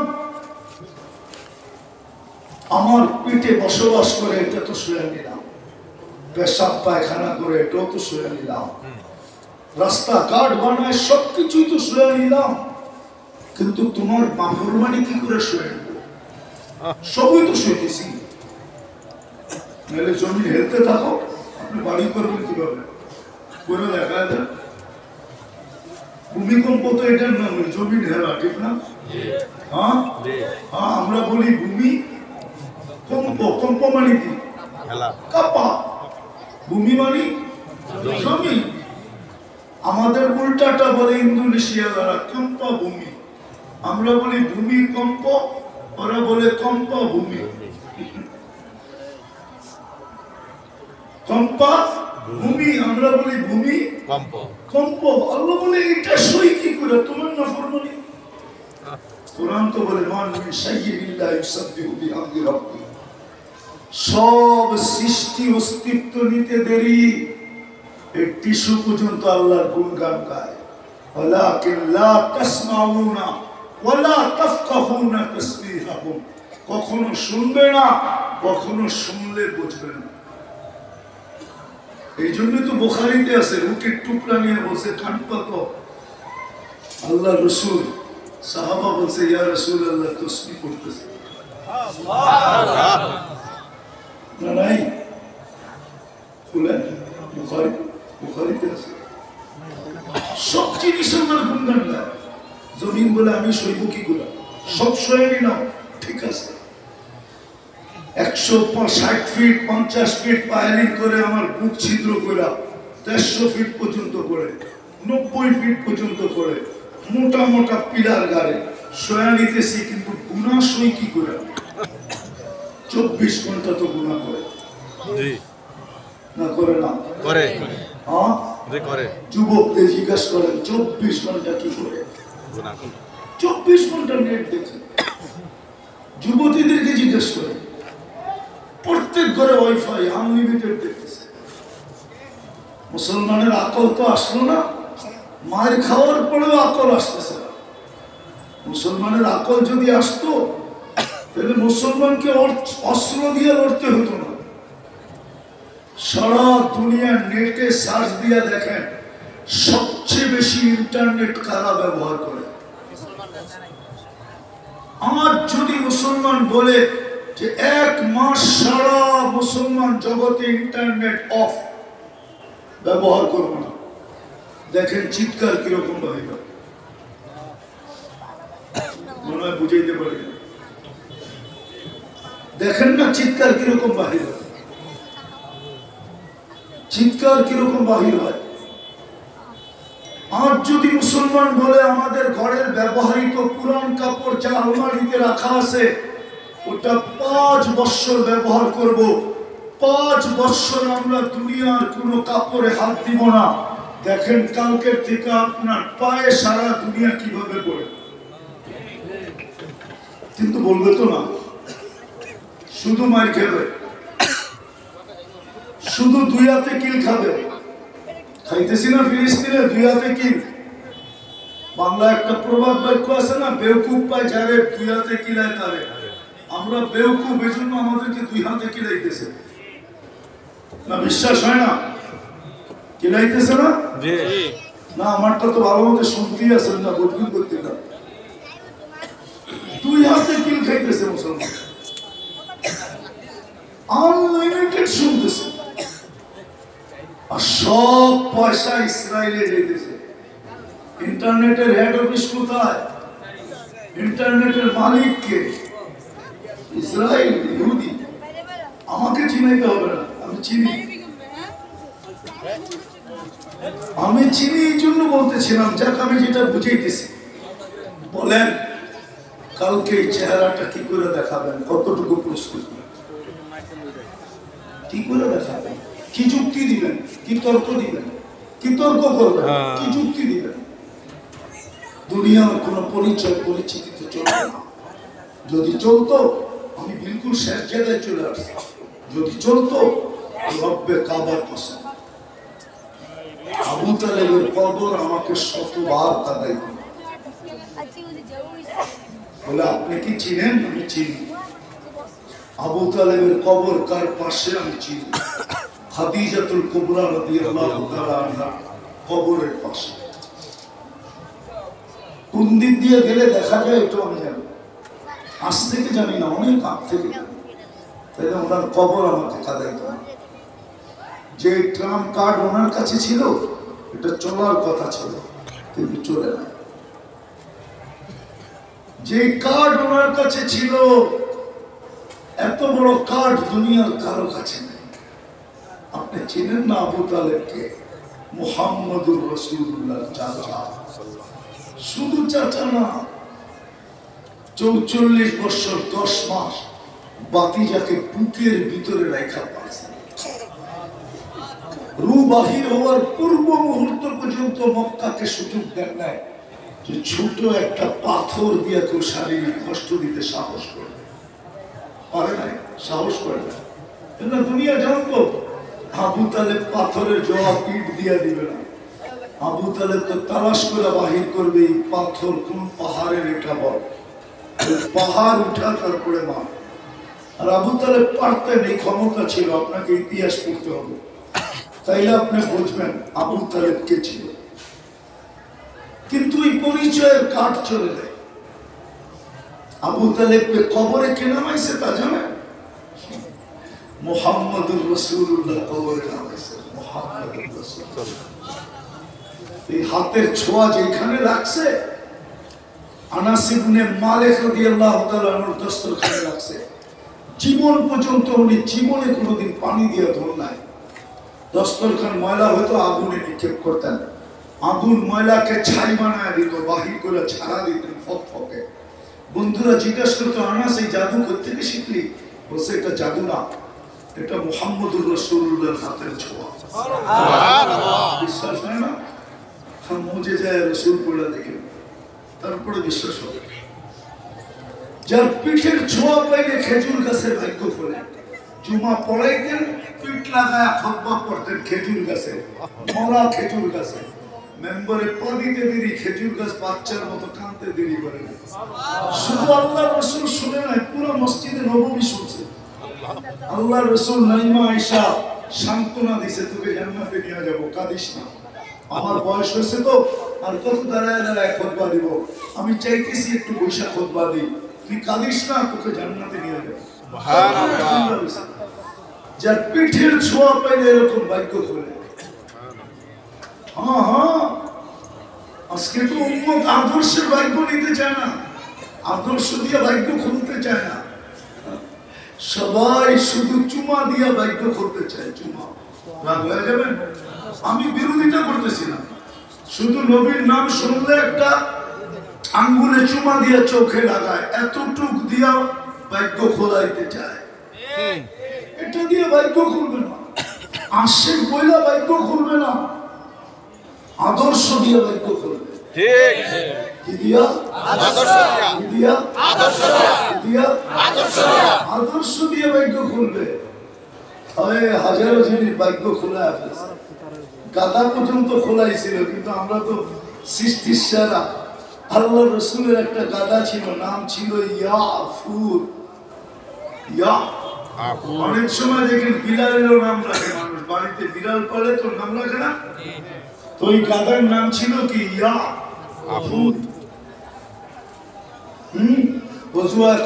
আমার পেটে বসবাস করে এটা তো সয়ে নিলাম, পেশাব পায়খানা করে এটাও তো সয়ে নিলাম, রাস্তাঘাট বানায় সবকিছুই তো সয়ে নিলাম। কিন্তু তোমার নাফরমানি কি করে সয়ে নিব? সবই তো সইতেছি। নাহলে জমি হেলতে থাকো, আপনি বাড়ি করবেন কিভাবে করে দেখা যায়। ভূমিকম্প তো এটার নাম, জমি হেলা, ঠিক না? হ্যাঁ, আমরা বলি ভূমি কম্প। কম্প মানে কি? কাপা। ভূমি মানে জমি। আমাদের উল্টাটা বলে ইন্দোনেশিয়া দ্বারা কম্পা ভূমি। আমরা বলি ভূমি কম্প, ওরা বলে কম্পা ভূমি। কম্পা ভূমি, আমরা বলি ভূমি কম্প। আল্লাহ বলে এটা সই কি করে, তোমার নাফরমানি। কোরআন তো বলে মান মিন শাইইন ইল্লা ইউসাব্বিহু বিহামদি রাব্বি, সব সৃষ্টি অস্তিত্ব নিতে দেরি, এই টিস্যু পর্যন্ত আল্লাহর গুণগান গায়। ওয়ালাকিন লা তাসমাউনা ওয়ালা তাফকাহুনা তাসবিহাহুম, কখনো শুনবে না, কখনো শুনলে বুঝবে না। এই জন্য তো বুখারীতে আছে, রুটির টুকরা নিয়ে বলছে কান পাতো। আল্লাহ রসুল সাহাবা বলছে, ইয়া রাসূলুল্লাহ তাসবিহ করতেছে না নাই? খুলেন বুখারীতে আছে। সব জিনিস আমার গুণগান গায়। জমিন বলে আমি সইব কি গুলা, সব সয়ে নিলাম, ঠিক আছে। 160 ফিট 50 ফিট পাইলিং করে আমার বুক ছিদ্র করে 150 ফিট পর্যন্ত করে 90 ফিট পর্যন্ত করে মোটা মোটা পিলার গাড়ি সয়া নিতেছি, কিন্তু গুণা সই কি করে? 24 ঘন্টা তো গুণা করে না করে না করে? হ্যাঁ করে। যুবকদের জিজ্ঞাসা করেন 24 ঘন্টা কি করে? 24 ঘন্টা নেট দেখে। যুবতীদেরকে জিজ্ঞেস করে, প্রত্যেক ঘরে ওয়াইফাই আনলিমিটেড দেখতেছে। মুসলমানের আকল তো আসলো না, মায়ের খাওয়ার পরেও আকল আসতেছে না। মুসলমানের আকল যদি আসতো তাহলে মুসলমানকে অস্ত্র দিয়ে লড়তে হতো না। সারা দুনিয়া নেটে সার্চ দিয়ে দেখেন সবচেয়ে বেশি ইন্টারনেট কারা ব্যবহার করে। আমার যদি মুসলমান বলে যে 1 মাস সারা মুসলমান জগতে ইন্টারনেট অফ, ব্যবহার করবো না, দেখেন চিৎকার কিরকম বাহির হয়। মনে হয় বুঝাইতে পারি না। দেখেন না চিৎকার কিরকম বাহির হয়, চিৎকার কিরকম বাহির হয়। আর যদি মুসলমান বলে আমাদের ঘরের ব্যবহৃত পুরান কাপড় যা আলমারিতে রাখা আছে ওটা 5 বছর ব্যবহার করব, 5 বছর আমরা দুনিয়ার কোনো কাপড়ে হাত দিব না, দেখেন কালকের থেকে আপনার পায়ে সারা দুনিয়া কিভাবে পড়ে। কিন্তু বলবে তো না, শুধু মার খাবে, শুধু 2 হাতে কিল খাবে। খাইতেছি না ফিলিস্তিনে 2 হাতে কিল। বাংলা একটা প্রবাদ বাক্য আছে না, বেউকুফ পায় যারে 2 হাতে কিলায় তারে। আমরা বেউকুফ, এই জন্য আমাদেরকে 2 হাতে কিলাইতেছে না। বিশ্বাস হয় না? কিলাইতেছে না? না, আমারটা তো ভালো মতো শুনতেই আছেন না, বুঝবুঝ করতে না। 2 হাতে কিল খাইতেছে মুসলমান, আনলিমিটেড শুনতেছে। আর সব পয়সা ইসরায়েলে যেতেছে। ইন্টারনেটের হেড অফিস কোথায়? ইন্টারনেটের মালিক কে? ইসরায়েল, ইহুদি। আমাকে চিনাইতে হবে না, আমি চিনি। আমি চিনি এই জন্য বলতেছিলাম, যাক আমি যেটা বুঝাইতেছি। বলেন কালকে এই চেহারাটা কি করে দেখাবেন? কতটুকু প্রস্তুতি? কি করে দেখাবেন? কি যুক্তি দিবেন? কি তর্ক দিবেন? কি তর্ক করবেন? কি যুক্তি দিবেন? দুনিয়ার কোন পরিচয় পরিচিতি তো চলবে না। যদি চলতো আমি বিলকুল শেষ জায়গায় চলে আসতাম। যদি চলতো রব্বে কাবার কসম, আবু তালেবের কবর আমাকে 100বার কাঁদাই দিত। বলে আপনি কি চিনেন? আমি চিনি। আবু তালেবের কবর কার পাশে? আমি চিনি। খাদিজাতুল কুবরা রাদিয়াল্লাহু তাআলা আনহা কবরের পাশে। কোন দিক দিয়ে গেলে দেখা যায় এটা আমি জানি, আজ থেকে জানি না, অনেক আগ থেকে জানি। তাহলে ওনার কবর আমাকে কাঁদাইত না। যে ট্রাম কার্ড ওনার কাছে ছিল এটা চলার কথা ছিল, কিন্তু চলে না। যে কার্ড ওনার কাছে ছিল, এত বড় কার্ড দুনিয়ার কারো কাছে নেই। আপনি চিনেন না আবু তালেবকে? মুহাম্মদুর রাসূলুল্লাহ চাচা। শুধু চাচা না, 44 বছর 10 মাস বাতিজাকে বুকের ভিতরে রেখা পাচ্ছেন। রূহ বাহির হওয়ার পূর্ব মুহূর্ত পর্যন্ত মক্কাকে সুযোগ দেন নাই যে ছোট একটা পাথর দিয়ে কেউ শারীরিক কষ্ট দিতে সাহস করবে। পারে নাই, সাহস করে না। দুনিয়া জানতো আবু তালেব পাথরের জবাব ইট দিয়ে দিবে না। আবু তালেব তো তালাশ করে বাহির করবে এই পাথর কোন পাহাড়ের, এটা বল। পাহাড় উঠা তারপরে মা। আর আবু তালেব পারতেন, এই ক্ষমতা ছিল। আপনাকে ইতিহাস পড়তে হবে, তাইলে আপনি বুঝবেন আবু তালেব কে ছিল। কিন্তু এই পরিচয়ের কাঠ চলে যায়। আবু তালেবকে কবরে কে নামাইছে তা জানেন? মুহাম্মদুর রাসূলুল্লাহ কবরে নামাইছে। মুহাম্মদুর রাসূলুল্লাহ এই হাতের ছোঁয়া যেখানে রাখছে, আনাস ইবনে মালিক রাদিয়াল্লাহু তাআলা আনহু দস্তরখানে রাখছে। জীবন পর্যন্ত উনি জীবনে কোনোদিন পানি দিয়ে ধর নাই। দস্তরখান ময়লা হয়তো আগুনে নিক্ষেপ করতেন, আগুন ময়লাকে ছাই বানায় দিত, বাহির করে ছাড়া দিতেন ফকফকে। বন্ধুরা জিজ্ঞাসা করতো, আনা সেই জাদু কোত্থেকে শিখলি? বলছে এটা জাদু না, এটা মুহাম্মদুর রাসূলুল্লাহর হাতের ছোঁয়া। বিশ্বাস হয় না? মুজে যায় রসুল পড়া দেখে তারপরে বিশ্বাস হবে। যার পিঠের ছোঁয়া পাইলে খেজুর গাছের ভাগ্য খোলে। জুমা পড়াইতেন, পিঠ লাগায় খুতবা পড়তেন খেজুর গাছে, মরা খেজুর গাছে। মেম্বারে পা দিতে দেরি, খেজুর গাছ বাচ্চার মতো কাঁদতে দেরি করে। শুধু আল্লাহর রাসূল শুনে নাই, পুরো মসজিদে নববী শুনছে। আল্লাহর রাসূল নাইমা আয়েশা সান্ত্বনা দিছে, তোকে জান্নাতে নিয়ে যাব, কাঁদিস না। আমার বয়স হয়েছে তো, আর কত দাঁড়ায় দাঁড়ায় খুতবা দিব, আমি চাইতেছি একটু বৈশা খুতবা দিই, তুই কাঁদিস না, তোকে জান্নাতে নিয়ে যাব। সুবহানাল্লাহ। যার পিঠের ছোঁয়া পাইলে এরকম ভাগ্য খোলে। হ্যাঁ হ্যাঁ, আজকে তো উম্মত আদর্শের ভাগ্য নিতে চায় না, আদর্শ দিয়ে ভাগ্য খুলতে চায় না, সবাই শুধু চুমা দিয়ে ভাগ্য করতে চায়। চুমা রাগ হয়ে যাবেন, আমি বিরোধিতা করতেছি না, শুধু নবীর নাম শুনলে একটা আঙ্গুলে চুমা দিয়ে চোখে লাগায়, এতটুক দিয়া ভাগ্য খোলাইতে চায়। এটা দিয়ে ভাগ্য খুলবে না, আশিক বইলা ভাগ্য খুলবে না, আদর্শ দিয়ে ভাগ্য খুলবে। ঠিক কি দিয়া? আদর্শ দিয়া, আদর্শ দিয়া, আদর্শ দিয়ে ভাগ্য খুলবে। হাজারো জিনিস ভাগ্য খোলা আছে, গাদা পর্যন্ত খোলাইছিল, কিন্তু আমরা তো সৃষ্টির সেরা। আল্লাহ রসুলের একটা গাদা ছিল, নাম ছিল ইয়াফুর। অনেক সময় দেখেন বিলালেরও নাম রাখে মানুষ, বাড়িতে বিড়াল পালে তোর নাম রাখে না, তো ওই গাদার নাম ছিল কি? ইয়াফুর।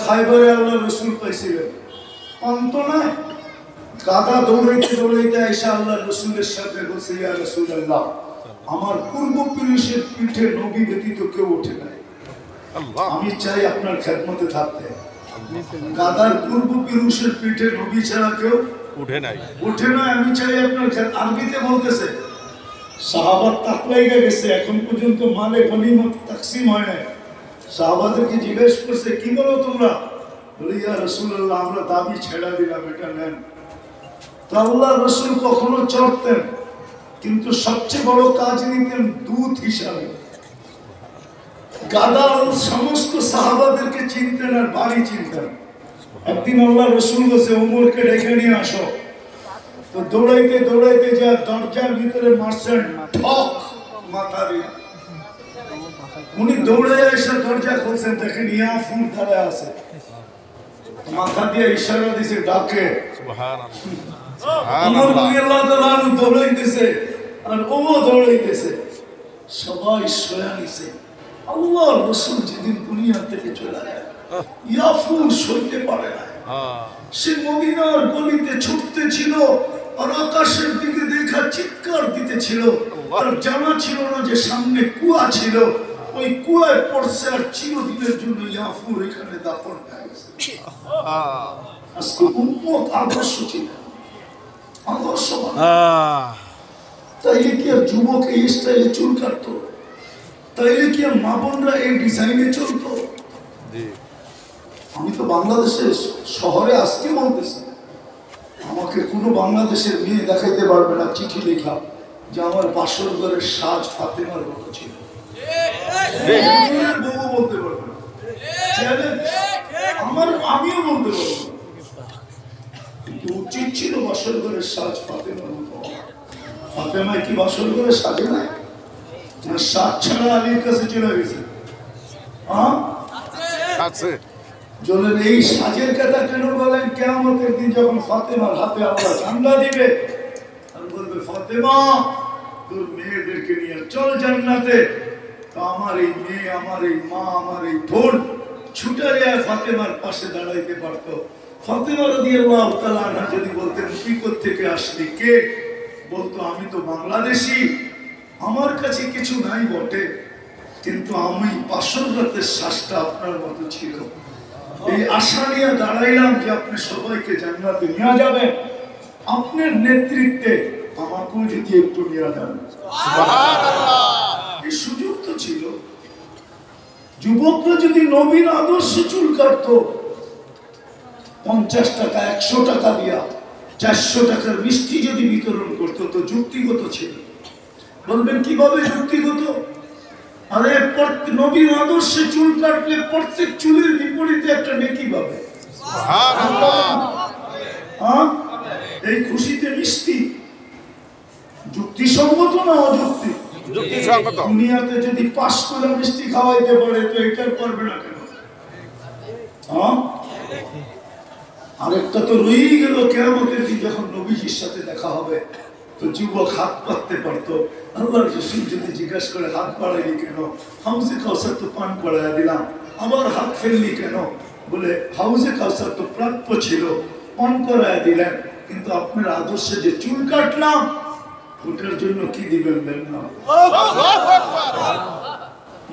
খাইবারে আল্লাহ রসুল পাইছিলেন, অন্ত নয়, গাদা দৌড়াইতে দৌড়াইতে আইসা আল্লাহ রসুলের সাথে বলছে, ইয়া রাসূলুল্লাহ, আমার পূর্বপুরুষের পিঠে নবী ব্যতীত কেউ ওঠে নাই, আমি চাই আপনার খেদমতে থাকতে। গাদার পূর্বপুরুষের পিঠে নবী ছাড়া কেউ ওঠে নাই, আমি চাই আপনার আরবিতে বলতেছে। সাহাবার তাকলাইগা গেছে, এখন পর্যন্ত মালে গনিমত তাকসিম হয় নাই। সাহাবাদেরকে জিজ্ঞেস করছে, কি বলো তোমরা? বলে, ইয়া রাসূলুল্লাহ, আমরা দাবি ছেড়া দিলাম, এটা নেন। তো আল্লাহ রাসূল কখনো চড়তেন, কিন্তু সবচেয়ে বড় কাজ নিতেন দূত হিসাবে। গাদা সমস্ত সাহাবাদেরকে চিনতেন আর বাড়ি চিনতেন। একদিন আল্লাহ রাসূল বলছে, ওমরকে ডেকে নিয়ে আসো। তো দৌড়াইতে দৌড়াইতে যা দরজার ভিতরে মারছেন ঠক মাথা দিয়ে। উনি দৌড়ে এসে দরজা খুলছেন, দেখেন ইয়াফুর দাঁড়ায় আছে, মাথা দিয়ে ইশারা দিছে, ডাকে। দৌড়াইতেছে আর ও দৌড়াইতেছে, সবাই সয়া নিছে। আল্লাহ রাসূল যেদিন দুনিয়া থেকে চলে যায়, ইয়াফুর সইতে পারে না, সে মদিনার গলিতে ছুটতে ছিল আর আকাশের দিকে দেখা চিৎকার দিতে ছিল। আর জানা ছিল না যে সামনে কুয়া ছিল, ওই কুয়ায় পড়ছে আর চিরদিনের জন্য ইয়াফুর এখানে দাফন হয়ে গেছে। আজকে উম্মত আদর্শ ছিল, আদর্শ। তাইলে কি আর যুবক এই স্টাইলে চুল কাটতো? তাইলে কি আর মা বোনরা এই ডিজাইনে চলতো? আমি তো বাংলাদেশের শহরে আজকে বলতেছি, আমাকে কোনো বাংলাদেশের মেয়ে দেখাইতে পারবে না চিঠি লেখা যে আমার বাসর ঘরের সাজ ফাতেমার মতো ছিল। বউ বলতে পারবে না, আমিও বলতে পারবো না, কিন্তু উচিত ছিল বাসর ঘরের সাজ ফাতেমার মতো। ফাতেমায় কি বাসর ঘরে সাজে নাই? সাজ ছাড়া আলীর কাছে চলে গেছে। চলেন, এই সাজের কথা কেন বলেন? কিয়ামতের দিন যখন ফাতেমার হাতে আল্লাহ ঝান্ডা দিবে আর বলবে, ফাতেমা তোর মেয়েদেরকে নিয়ে চল জান্নাতে। তো আমার এই মেয়ে, আমার এই মা, আমার এই বোন ছুটে যায় ফাতেমার পাশে দাঁড়াইতে পারতো। ফাতেমা রাদিয়াল্লাহু তাআলা আনহা যদি বলতেন, তুই কোত্থেকে আসলি, কে? বলতো, আমি তো বাংলাদেশি, আমার কাছে কিছু নাই বটে, কিন্তু আমি বাসর রাতের শ্বাসটা আপনার মতো ছিল। এই আশা নিয়ে দাঁড়াইলাম যে আপনি সবাইকে জান্নাতে নিয়ে যাবেন, আপনার নেতৃত্বে আমাকেও যদি একটু নিয়ে যাবেন। এই সুযোগ তো ছিল। যুবকরা যদি নবীন আদর্শে চুল কাটতো, 50 টাকা 100 টাকা দিয়া 400 টাকার মিষ্টি যদি বিতরণ করতো তো যুক্তিগত ছিল। বলবেন কিভাবে যুক্তিগত? আরে নবীন আদর্শে চুল কাটলে প্রত্যেক চুলের বিপরীতে একটা নেকি পাবে। এই খুশিতে মিষ্টি যুক্তিসঙ্গত না অযুক্তি? দুনিয়াতে যদি 5 করে মিষ্টি খাওয়াইতে পারে তো এটার পারবে না কেন? আরেকটা তো রয়েই গেল, কিয়ামতের দিন যখন নবীজির সাথে দেখা হবে তো যুবক হাত পাততে পারতো। আল্লাহর রাসূল যদি জিজ্ঞাসা করে হাত বাড়াইলি কেন? হাউজে কাউসার তো পান করাইয়া দিলাম, আবার হাত ফেললি কেন? বলে হাউজে কাউসার তো প্রাপ্য ছিল, পান করাইয়া দিলেন, কিন্তু আপনার আদর্শে যে চুল কাটলাম ওটার জন্য কি দিবেন দেন না?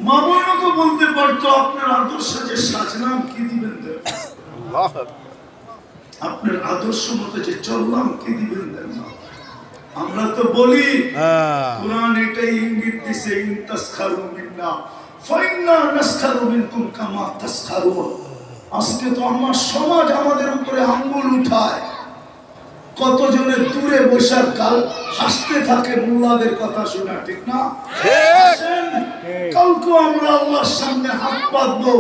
মা বোনও তো বলতে পারতো আপনার আদর্শে যে সাজলাম কি দিবেন দেন? আপনার আদর্শ মতো যে চললাম কি দিবেন দেন না? আমরা তো বলি কুরআন এটাই ইঙ্গিত দিছে, ইন তাসখারু মিন্না ফাইন্না নাসখারু মিনকুম কামা তাসখারুন। আজকে তো আমার সমাজ আমাদের উপরে আঙ্গুল উঠায়, কতজনের দূরে বসে কাল হাসতে থাকে মোল্লাদের কথা শোনা, ঠিক না? কালকে আমরা আল্লাহর সামনে হাত পাতবো।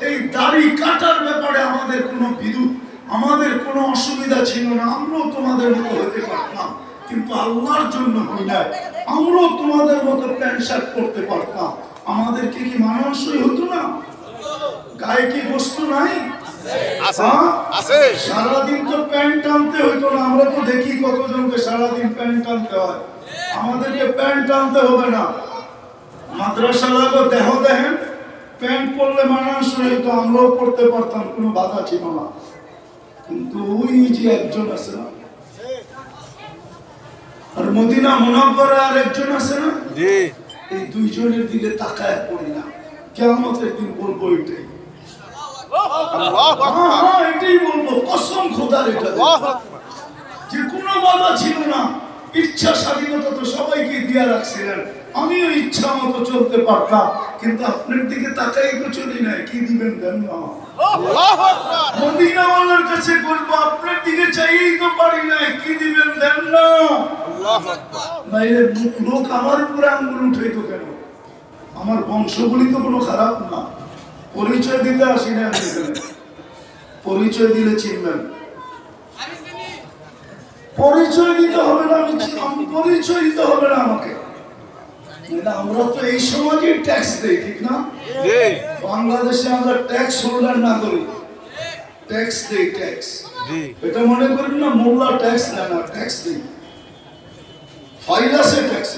এই দাড়ি কাটার ব্যাপারে আমাদের কোনো বিরোধ, আমাদের কোনো অসুবিধা ছিল না, আমরাও তোমাদের মতো হতে পারতাম, কিন্তু আল্লাহর জন্য হই না। আমরাও তোমাদের মতো প্যান্ট শার্ট পরতে পারতাম, আমাদেরকে কি মানানসই হতো না? গায়ে কি বস্তু নাই? সারাদিন তো প্যান্ট টানতে হইতো না। আমরা তো দেখি কতজনকে সারাদিন প্যান্ট টানতে হয়, আমাদেরকে প্যান্ট টানতে হবে না। মাদ্রাসা লাগো দেহ দেখেন, প্যান্ট পরলে মানানসই হইতো, আমরাও পড়তে পারতাম, কোনো বাধা ছিল না। কিন্তু ওই যে একজন আছে না, আর মদিনা মুনাওয়ারা আর একজন আছে না, এই দুইজনের দিকে তাকায় পড়ি না, কিয়ামতের দিন বলবো এটাই। এটাই বলবো, কসম খোদার, এটা যে কোনো বাধা ছিল না। ইচ্ছা স্বাধীনতা তো সবাইকে দিয়ে রাখছিলেন, আমিও ইচ্ছা মতো চলতে পারতাম, কিন্তু আপনার দিকে তাকাই তো চলি নাই, কি দিবেন দেন না? মদিনাওয়ালার কাছে বলবো আপনার দিকে চাইয়েই তো পারি নাই, কি দিবেন দেন না? নাইলে লোক আমার উপরে আঙ্গুল উঠাইতো কেন? আমার বংশগুলি তো কোনো খারাপ না, পরিচয় দিতে আসি না। পরিচয় দিলে চিনবেন, পরিচয় দিতে হবে না, আমি পরিচয় দিতে হবে না আমাকে। আমরা তো এই সমাজে ট্যাক্স দেই, ঠিক না? বাংলাদেশে আমরা ট্যাক্স হোল্ডার না করি, ট্যাক্স দেই, ট্যাক্স। এটা মনে করেন না মোল্লা ট্যাক্স নেয় না, ট্যাক্স দেই, ফাইল আছে ট্যাক্স,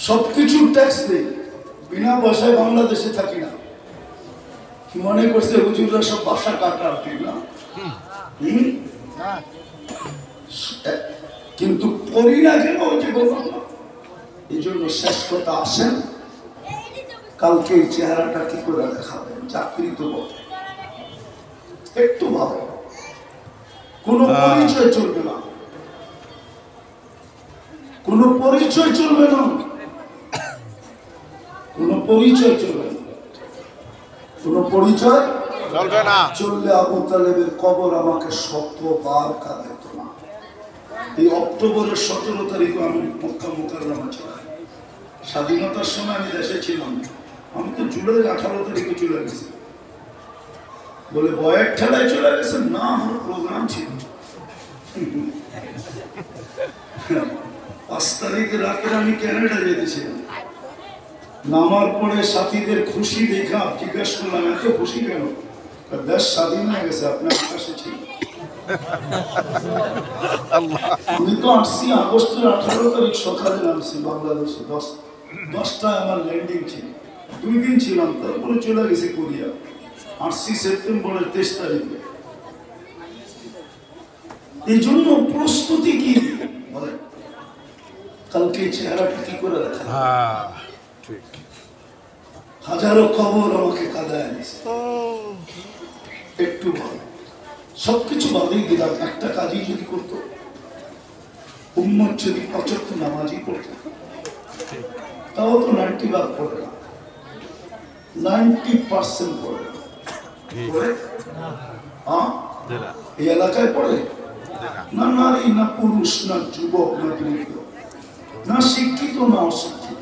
সবকিছু ট্যাক্স দেই, বিনা পয়সায় বাংলাদেশে থাকি না। কি মনে করছে হুজুররা সব বাসা কাটার, ঠিক না? কিন্তু করি না কেন? ওই যে বললাম না, এই জন্য শেষ কথা আসেন, কালকে এই চেহারাটা কি করে দেখাবেন? চাকরি তো একটু ভাবে, কোনো পরিচয় চলবে না, কোনো পরিচয় চলবে না, কোনো পরিচয় চলবে না, কোনো পরিচয় চলবে না। চললে আবু তালেবের কবর আমাকে 100 বার কাঁদাইত না। এই অক্টোবরের 17 তারিখে আমি মক্কা মুকাররমা ছিলাম, স্বাধীনতার সময় আমি দেশে ছিলাম। আমি তো জুলাইয়ের 18 তারিখে চলে গেছি। বলে বয়ের ঠেলায় চলে গেছেন? না, আমার প্রোগ্রাম ছিল। 5 তারিখে রাতে আমি ক্যানাডা যেতেছিলাম। নামার পরে সাথীদের খুশি দেখা জিজ্ঞাসা করলাম, এত খুশি কেন? দেশ স্বাধীন হয়ে গেছে, আপনার কাছে ছিল। আমি তো আসছি আগস্টের 18 তারিখ সকালে নামছি বাংলাদেশে, 10টায় আমার ল্যান্ডিং ছিল। 2 দিন ছিলাম, তারপরে চলে গেছি কোরিয়া। আসছি সেপ্টেম্বরের 23 তারিখে। এই জন্য প্রস্তুতি কি বলে, কালকে চেহারাটা কি করে দেখা? হাজারো কবর আমাকে কাঁদায় দিছে। একটু ভালো সবকিছু বাদেই দিলাম, একটা কাজই যদি করতো, উম্মত যদি 75 নামাজই পড়তো, তাও তো 90 ভাগ পড়ে না, 90% পড়ে না। এই এলাকায় পড়ে না নারী, না পুরুষ, না যুবক, না বৃদ্ধ, না শিক্ষিত, না অশিক্ষিত,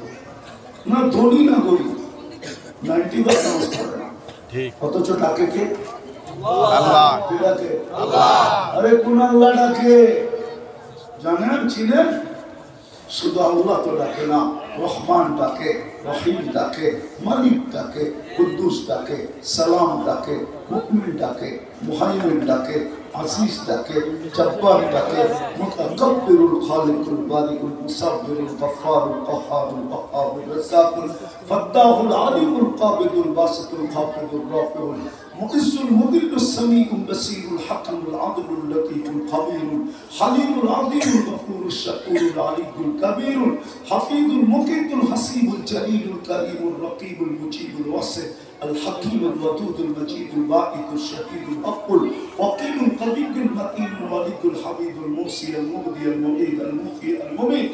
না ধনী, না গরিব, 90 ভাগ নামাজ পড়ে না। অথচ ডাকে কে? আল্লাহ। ডাকে আল্লাহ। আরে কোন আল্লাহ ডাকে জানেন, চিনেন? শুধু আল্লাহ তো ডাকে না, রহমান ডাকে, রহিম ডাকে, মালিক ডাকে, কুদ্দুস ডাকে, সালাম ডাকে, মুকমিন ডাকে, মুহাইমিন ডাকে, আজিজ ডাকে, জব্বার ডাকে, মুতাকাব্বিরুল খালিকুল বারিকুল মুসাব্বিরুল গফফারুল কহ্হারুল ওয়াহ্হাবুর রাজ্জাকুল ফাত্তাহুল আলিমুল কাবিদুল বাসিতুল খাফিদুর রাফিউল মুইজ্জুল মুদিল্লুস সামিউল বাসীরুল হাকিমুল আদলুল লতীফুল খবীরুল হালিমুল আযীমুল গফুরুশ শাকুরুল আলিয়ুল কবীরুল হাফিজুল মুকিতুল হাসিবুল জলিলুল করিমুল রকিবুল মুজিবুল ওয়াসি الحكيم الودود المجيد الباعث الشهيد الأقل وقيل القوي المتين الوليد الحميد الموصي المبدي المعيد المحيي المميت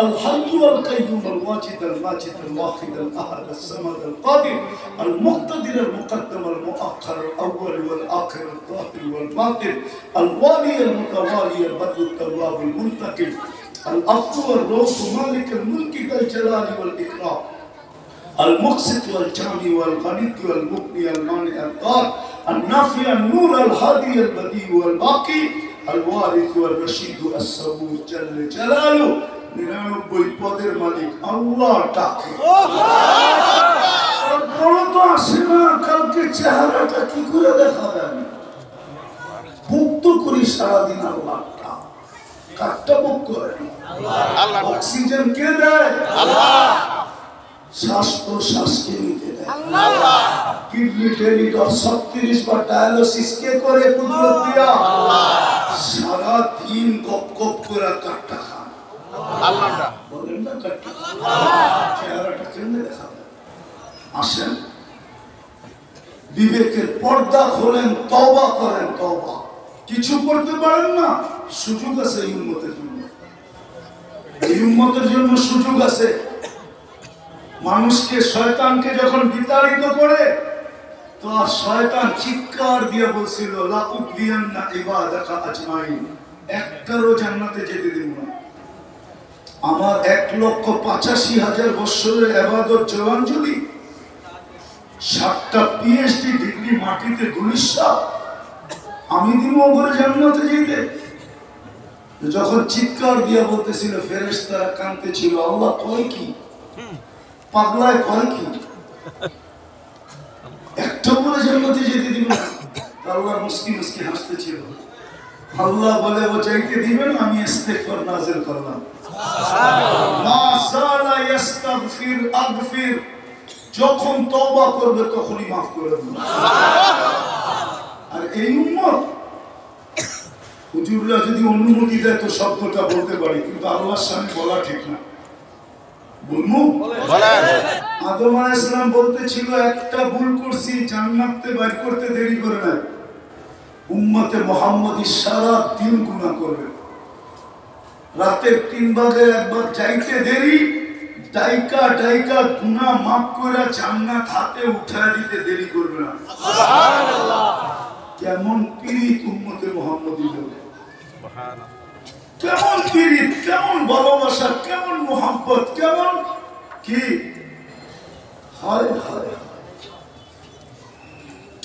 الحي والقيوم الواجد الماجد الواحد الأحد الصمد القادر المقتدر المقدم المؤخر الأول والآخر الظاهر والباطن الوالي المتوالي البدر التواب المنتقم الأفضل الروح مالك الملك ذا الجلال والإكرام المقسط والجامع والغني والمغني المانع الضار النافع النور الهادي البديع والباقي الوارث والرشيد الصبور جل جلاله 99 পদের মালিক আল্লাহ ডাকে। বড় তো আসে না, কালকে চেহারাটা কি করে দেখাবেন? মুক্ত করি সারাদিন আল্লাহটা। কাঠটা বুক করে আল্লাহ। অক্সিজেন কে দেয়? আল্লাহ। শ্বাস প্রশ্বাস কে নিতে দেয়? আল্লাহ। কিডনি ফেলিওর 36 বার ডায়ালিসিস কে করে? কুদরত দিয়া আল্লাহ। সারা দিন গপ গপ করে কাটটা খান আল্লাহটা। বলেন না কাটটা চেহারাটা কেমনে দেখাবে? আসেন বিবেকের পর্দা খোলেন, তওবা করেন। তওবা কিছু করতে পারেন না, সুযোগ আছে এই উম্মতের জন্য। এই উম্মতের জন্য সুযোগ আছে। মানুষকে শয়তানকে যখন বিতাড়িত করে, তো শয়তান চিৎকার দিয়ে বলছিল লা উকদিয়ান্না ইবাদাকা আজমাইন, একটারও জান্নাতে যেতে দেব না। আমার 1,85,000 বছরের ইবাদত জলাঞ্জলি, 7টা PhD ডিগ্রি মাটিতে গুলিশা, আমি দিব ওপরে জান্নাতে যেতে? যখন চিৎকার দিয়ে বলতেছিল, ফেরেশতারা কাঁদতেছিল, আল্লাহ কয় কি, পাগলায় কয় কি, একটা বলে জান্নাতে যেতে দিবে না? আল্লাহ মুস্কি মুস্কি হাসতেছিল। আল্লাহ বলে ও চাইতে দিবেন, আমি ইস্তিগফার নাযিল করলাম। মা সালা ইস্তাগফির আগফির, যখন তওবা করবে তখনই maaf করে দেব। আর এই উম্মত হুজুররা যদি অনুমতি দেয় তো শব্দটা বলতে পারি, কিন্তু আল্লাহর সামনে বলা ঠিক না। বলবো? আদম আলাইহিস সালাম বলতেছিল একটা ভুল করছি, জান্নাতে বাইর করতে দেরি করে না। উম্মতে মুহাম্মাদি সারা দিন গুনাহ করবে, রাতের 3 ভাগের 1 ভাগ যাইতে দেরি, ডাইকা ডাইকা গুনাহ maaf করে জান্নাত হাতে উঠায় দিতে দেরি করবে না। সুবহানাল্লাহ। কেমন পীড়িত উম্মতে মুহাম্মাদি লোক, সুবহানাল্লাহ। কেমন পীড়িত, কেমন ভালোবাসা, কেমন মোহাব্বত, কেমন কি, হায় হায়,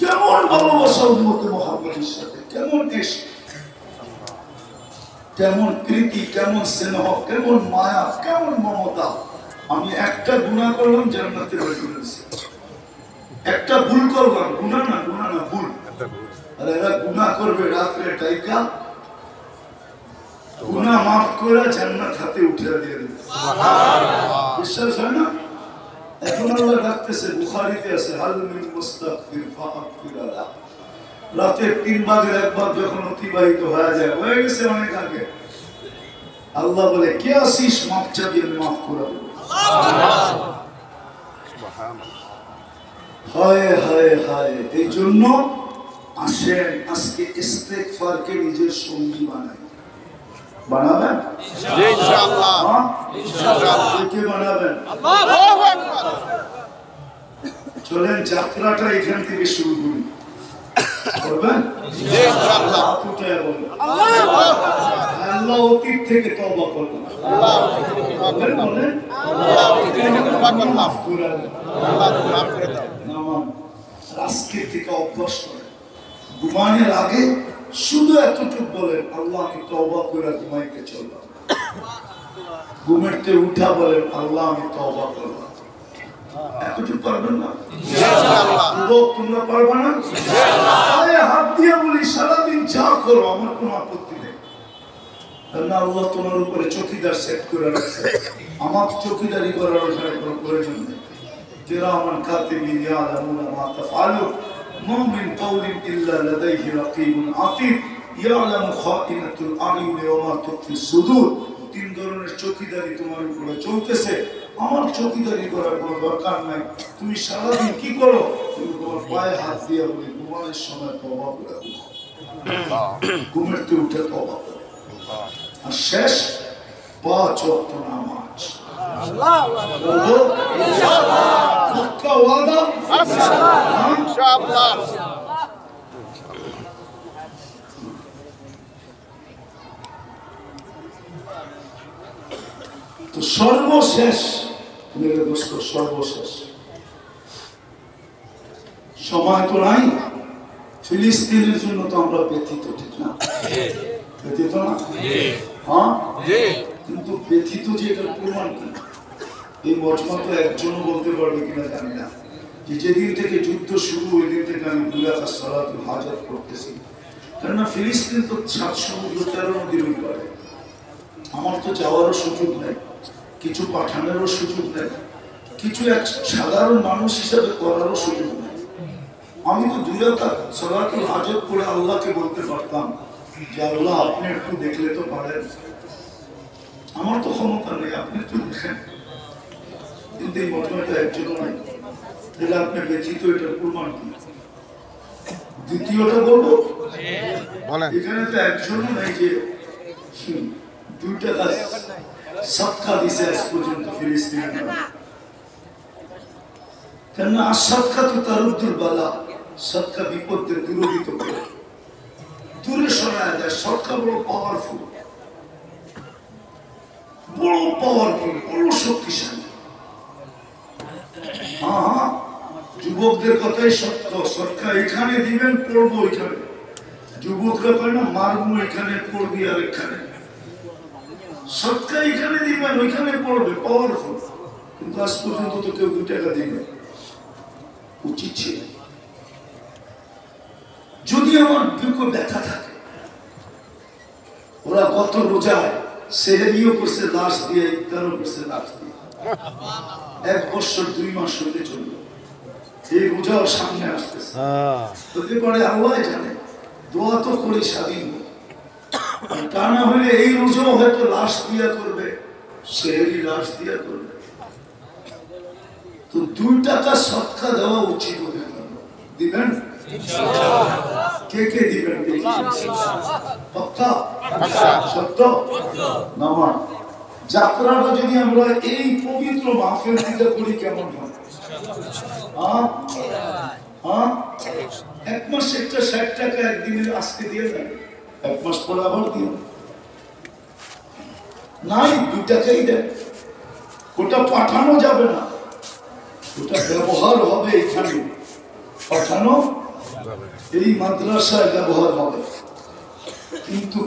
কেমন ভালোবাসা উম্মতে মুহাম্মাদের সাথে, কেমন ইশক, কেমন প্রীতি, কেমন স্নেহ, কেমন মায়া, কেমন মমতা। আমি একটা গুনাহ করলাম, জান্নাতে বের করে দিয়েছি। একটা ভুল করলাম, গুনাহ না ভুল। আর এরা গুনাহ করবে রাত্রে টাইকা, গুনাহ maaf করে জান্নাত হাতে উঠিয়ে দিয়ে দেবে। সুবহানাল্লাহ। বিশ্বাস হয় না? এখন আল্লাহ ডাকতেছে, বুখারীতে আছে, হাল মিন মুস্তাগফির ফাগফির লাহ। রাতের 3 ভাগের 1 ভাগ যখন অতিবাহিত হয়ে যায়, হয়ে গেছে অনেক আগে, আল্লাহ বলে কে আসিস, মাফ চাবি, আমি মাফ করে দেব। সুবহানাল্লাহ। হায় হায় হায়। এই জন্য আসেন আজকে ইস্তেগফারকে নিজের সঙ্গী বানাই। বানাবেন ইনশাআল্লাহ? ইনশাআল্লাহ। কে বানাবেন? আল্লাহু আকবার। চলেন যাত্রাটা এখান থেকে শুরু করি। করবেন ইনশাআল্লাহ? উঠে বলেন আল্লাহু আকবার। আল্লাহ অতীত থেকে তওবা করবেন। আল্লাহ বলেন বলেন আল্লাহ অতীত থেকে তওবা করলাম। মাফ করে দেন। আল্লাহ মাফ করে দাও। নামান আজকে থেকে অভ্যাস করেন। ঘুমানোর আগে শুধু এতটুকু বলেন আল্লাহ আমি তওবা করে ঘুমাইতে চললাম। ঘুমেরতে উঠা বলেন আল্লাহ আমি তওবা করলাম। এতটুকু পারবেন না ইনশাআল্লাহ? তোমরা পারবে না ইনশাআল্লাহ? হাত দিয়ে বলি সারাদিন যা করো আমার কোনো আপত্তি নেই। না আল্লাহ তোমার উপরে চৌকিদার সেট করে রাখছে, আমার চৌকিদারি করার কোনো প্রয়োজন নেই। কিরামান কাতিবিন ইয়ালামুনা মা তাফআলুন মা মিন কাওলিন ইল্লা লাদাইহি রাকিবুন আতীদ ইয়ালামু খাইনাতুল আয়ুনি ওয়া মা তুখফিস সুদূর। তিন ধরনের চৌকিদারি তোমার উপরে চলতেছে, আমার চৌকিদারি করার কোনো দরকার নাই। তুমি সারাদিন কি করো? তুমি তোমার পায়ে হাত দিয়ে বলি ঘুমানোর সময় তওবা করে ঘুমেরতে উঠে তওবা করো। আর শেষ 5 ওয়াক্ত নামাজ। আল্লাহু আকবার। ইনশাআল্লাহ। পাক্কা ওয়াদা ইনশাআল্লাহ। তো সর্বশেষ মেরে দোস্ত, সর্বশেষ সময় তো নাই। ফিলিস্তিনের জন্য তো আমরা ব্যথিত, ঠিক না? ব্যথিত না? হ্যাঁ, কিন্তু ব্যথিত যে এটার প্রমাণ কি এই মজমা তো একজনও বলতে পারবে কিনা জানি না। যে যেদিন থেকে যুদ্ধ শুরু ওই দিন থেকে আমি 2 রাকাত সালাতুল হাজাত করতেছি। কেননা ফিলিস্তিন তো 7 সমুদ্র 13 নদীর ওই পারে। আমার তো যাওয়ারও সুযোগ নেই, কিছু পাঠানোরও সুযোগ নেই, কিছু এক সাধারণ মানুষ হিসাবে করারও সুযোগ নেই। আমি তো 2 রাকাত সালাতুল হাজাত করে আল্লাহকে বলতে পারতাম যে আল্লাহ আপনি একটু দেখলে তো পারেন, আমার তো ক্ষমতা নেই, আপনি একটু দেখেন। কিন্তু এই মজমাটা একজনও নাই। তাহলে আপনি ব্যথিত, এটার প্রমাণ কি? দ্বিতীয়টা বলবো, এখানে তো একজনও নাই যে 2 টাকা সদকা দিছে আজ পর্যন্ত ফিলিস্তিনের নামে। কেননা সদকা তো তারুদ্দুল বালা, সদকা বিপদকে দূরীভূত করে, দূরে সরায় দেয়। সদকা বড় পাওয়ারফুল, বড় পাওয়ারফুল, বড় শক্তিশালী। হ্যাঁ, যুবকদের কথাই সত্য। সদকা এখানে দিবেন, পড়বো এখানে। যুবকরা কয় না মারবো এখানে, পড়বি আর এখানে। সদকা এখানে দিবেন, ওইখানে পড়বে, পাওয়ারফুল। কিন্তু আজ পর্যন্ত তো কেউ 2 টাকা দিবে। উচিত ছিল যদি আমার বুকে ব্যথা থাকে। ওরা গত রোজায় সেহরিও করছে লাশ দিয়ে, ইফতারও করছে লাশ দিয়ে। 1 বছর 2 মাস হতে চলল, এই রোজাও সামনে আসতেছে। হতে পারে আল্লাহ জানে, দোয়া তো করি স্বাধীন। তা না হলে এই রোজাও হয়তো লাশ দিয়া করবে, সেহরি লাশ দিয়া করবে। তো 2 টাকা সদকা দেওয়া উচিত ওদের জন্য। দিবেন কে কে দিবেন? পাক্কা সত্য নামান। যাত্রাটা যদি আমরা এই পবিত্র মাহফিল থেকে করি কেমন হয়? 1 মাস একটা 60 টাকা একদিনের আজকে দিয়ে দেন, 1 মাস পরে আবার দিন। নাই 2 টাকাই দেন। ওটা পাঠানো যাবে না, ওটা ব্যবহার হবে এখানে। পাঠানো এই মাদ্রাসায় ব্যবহার হবে, কিন্তু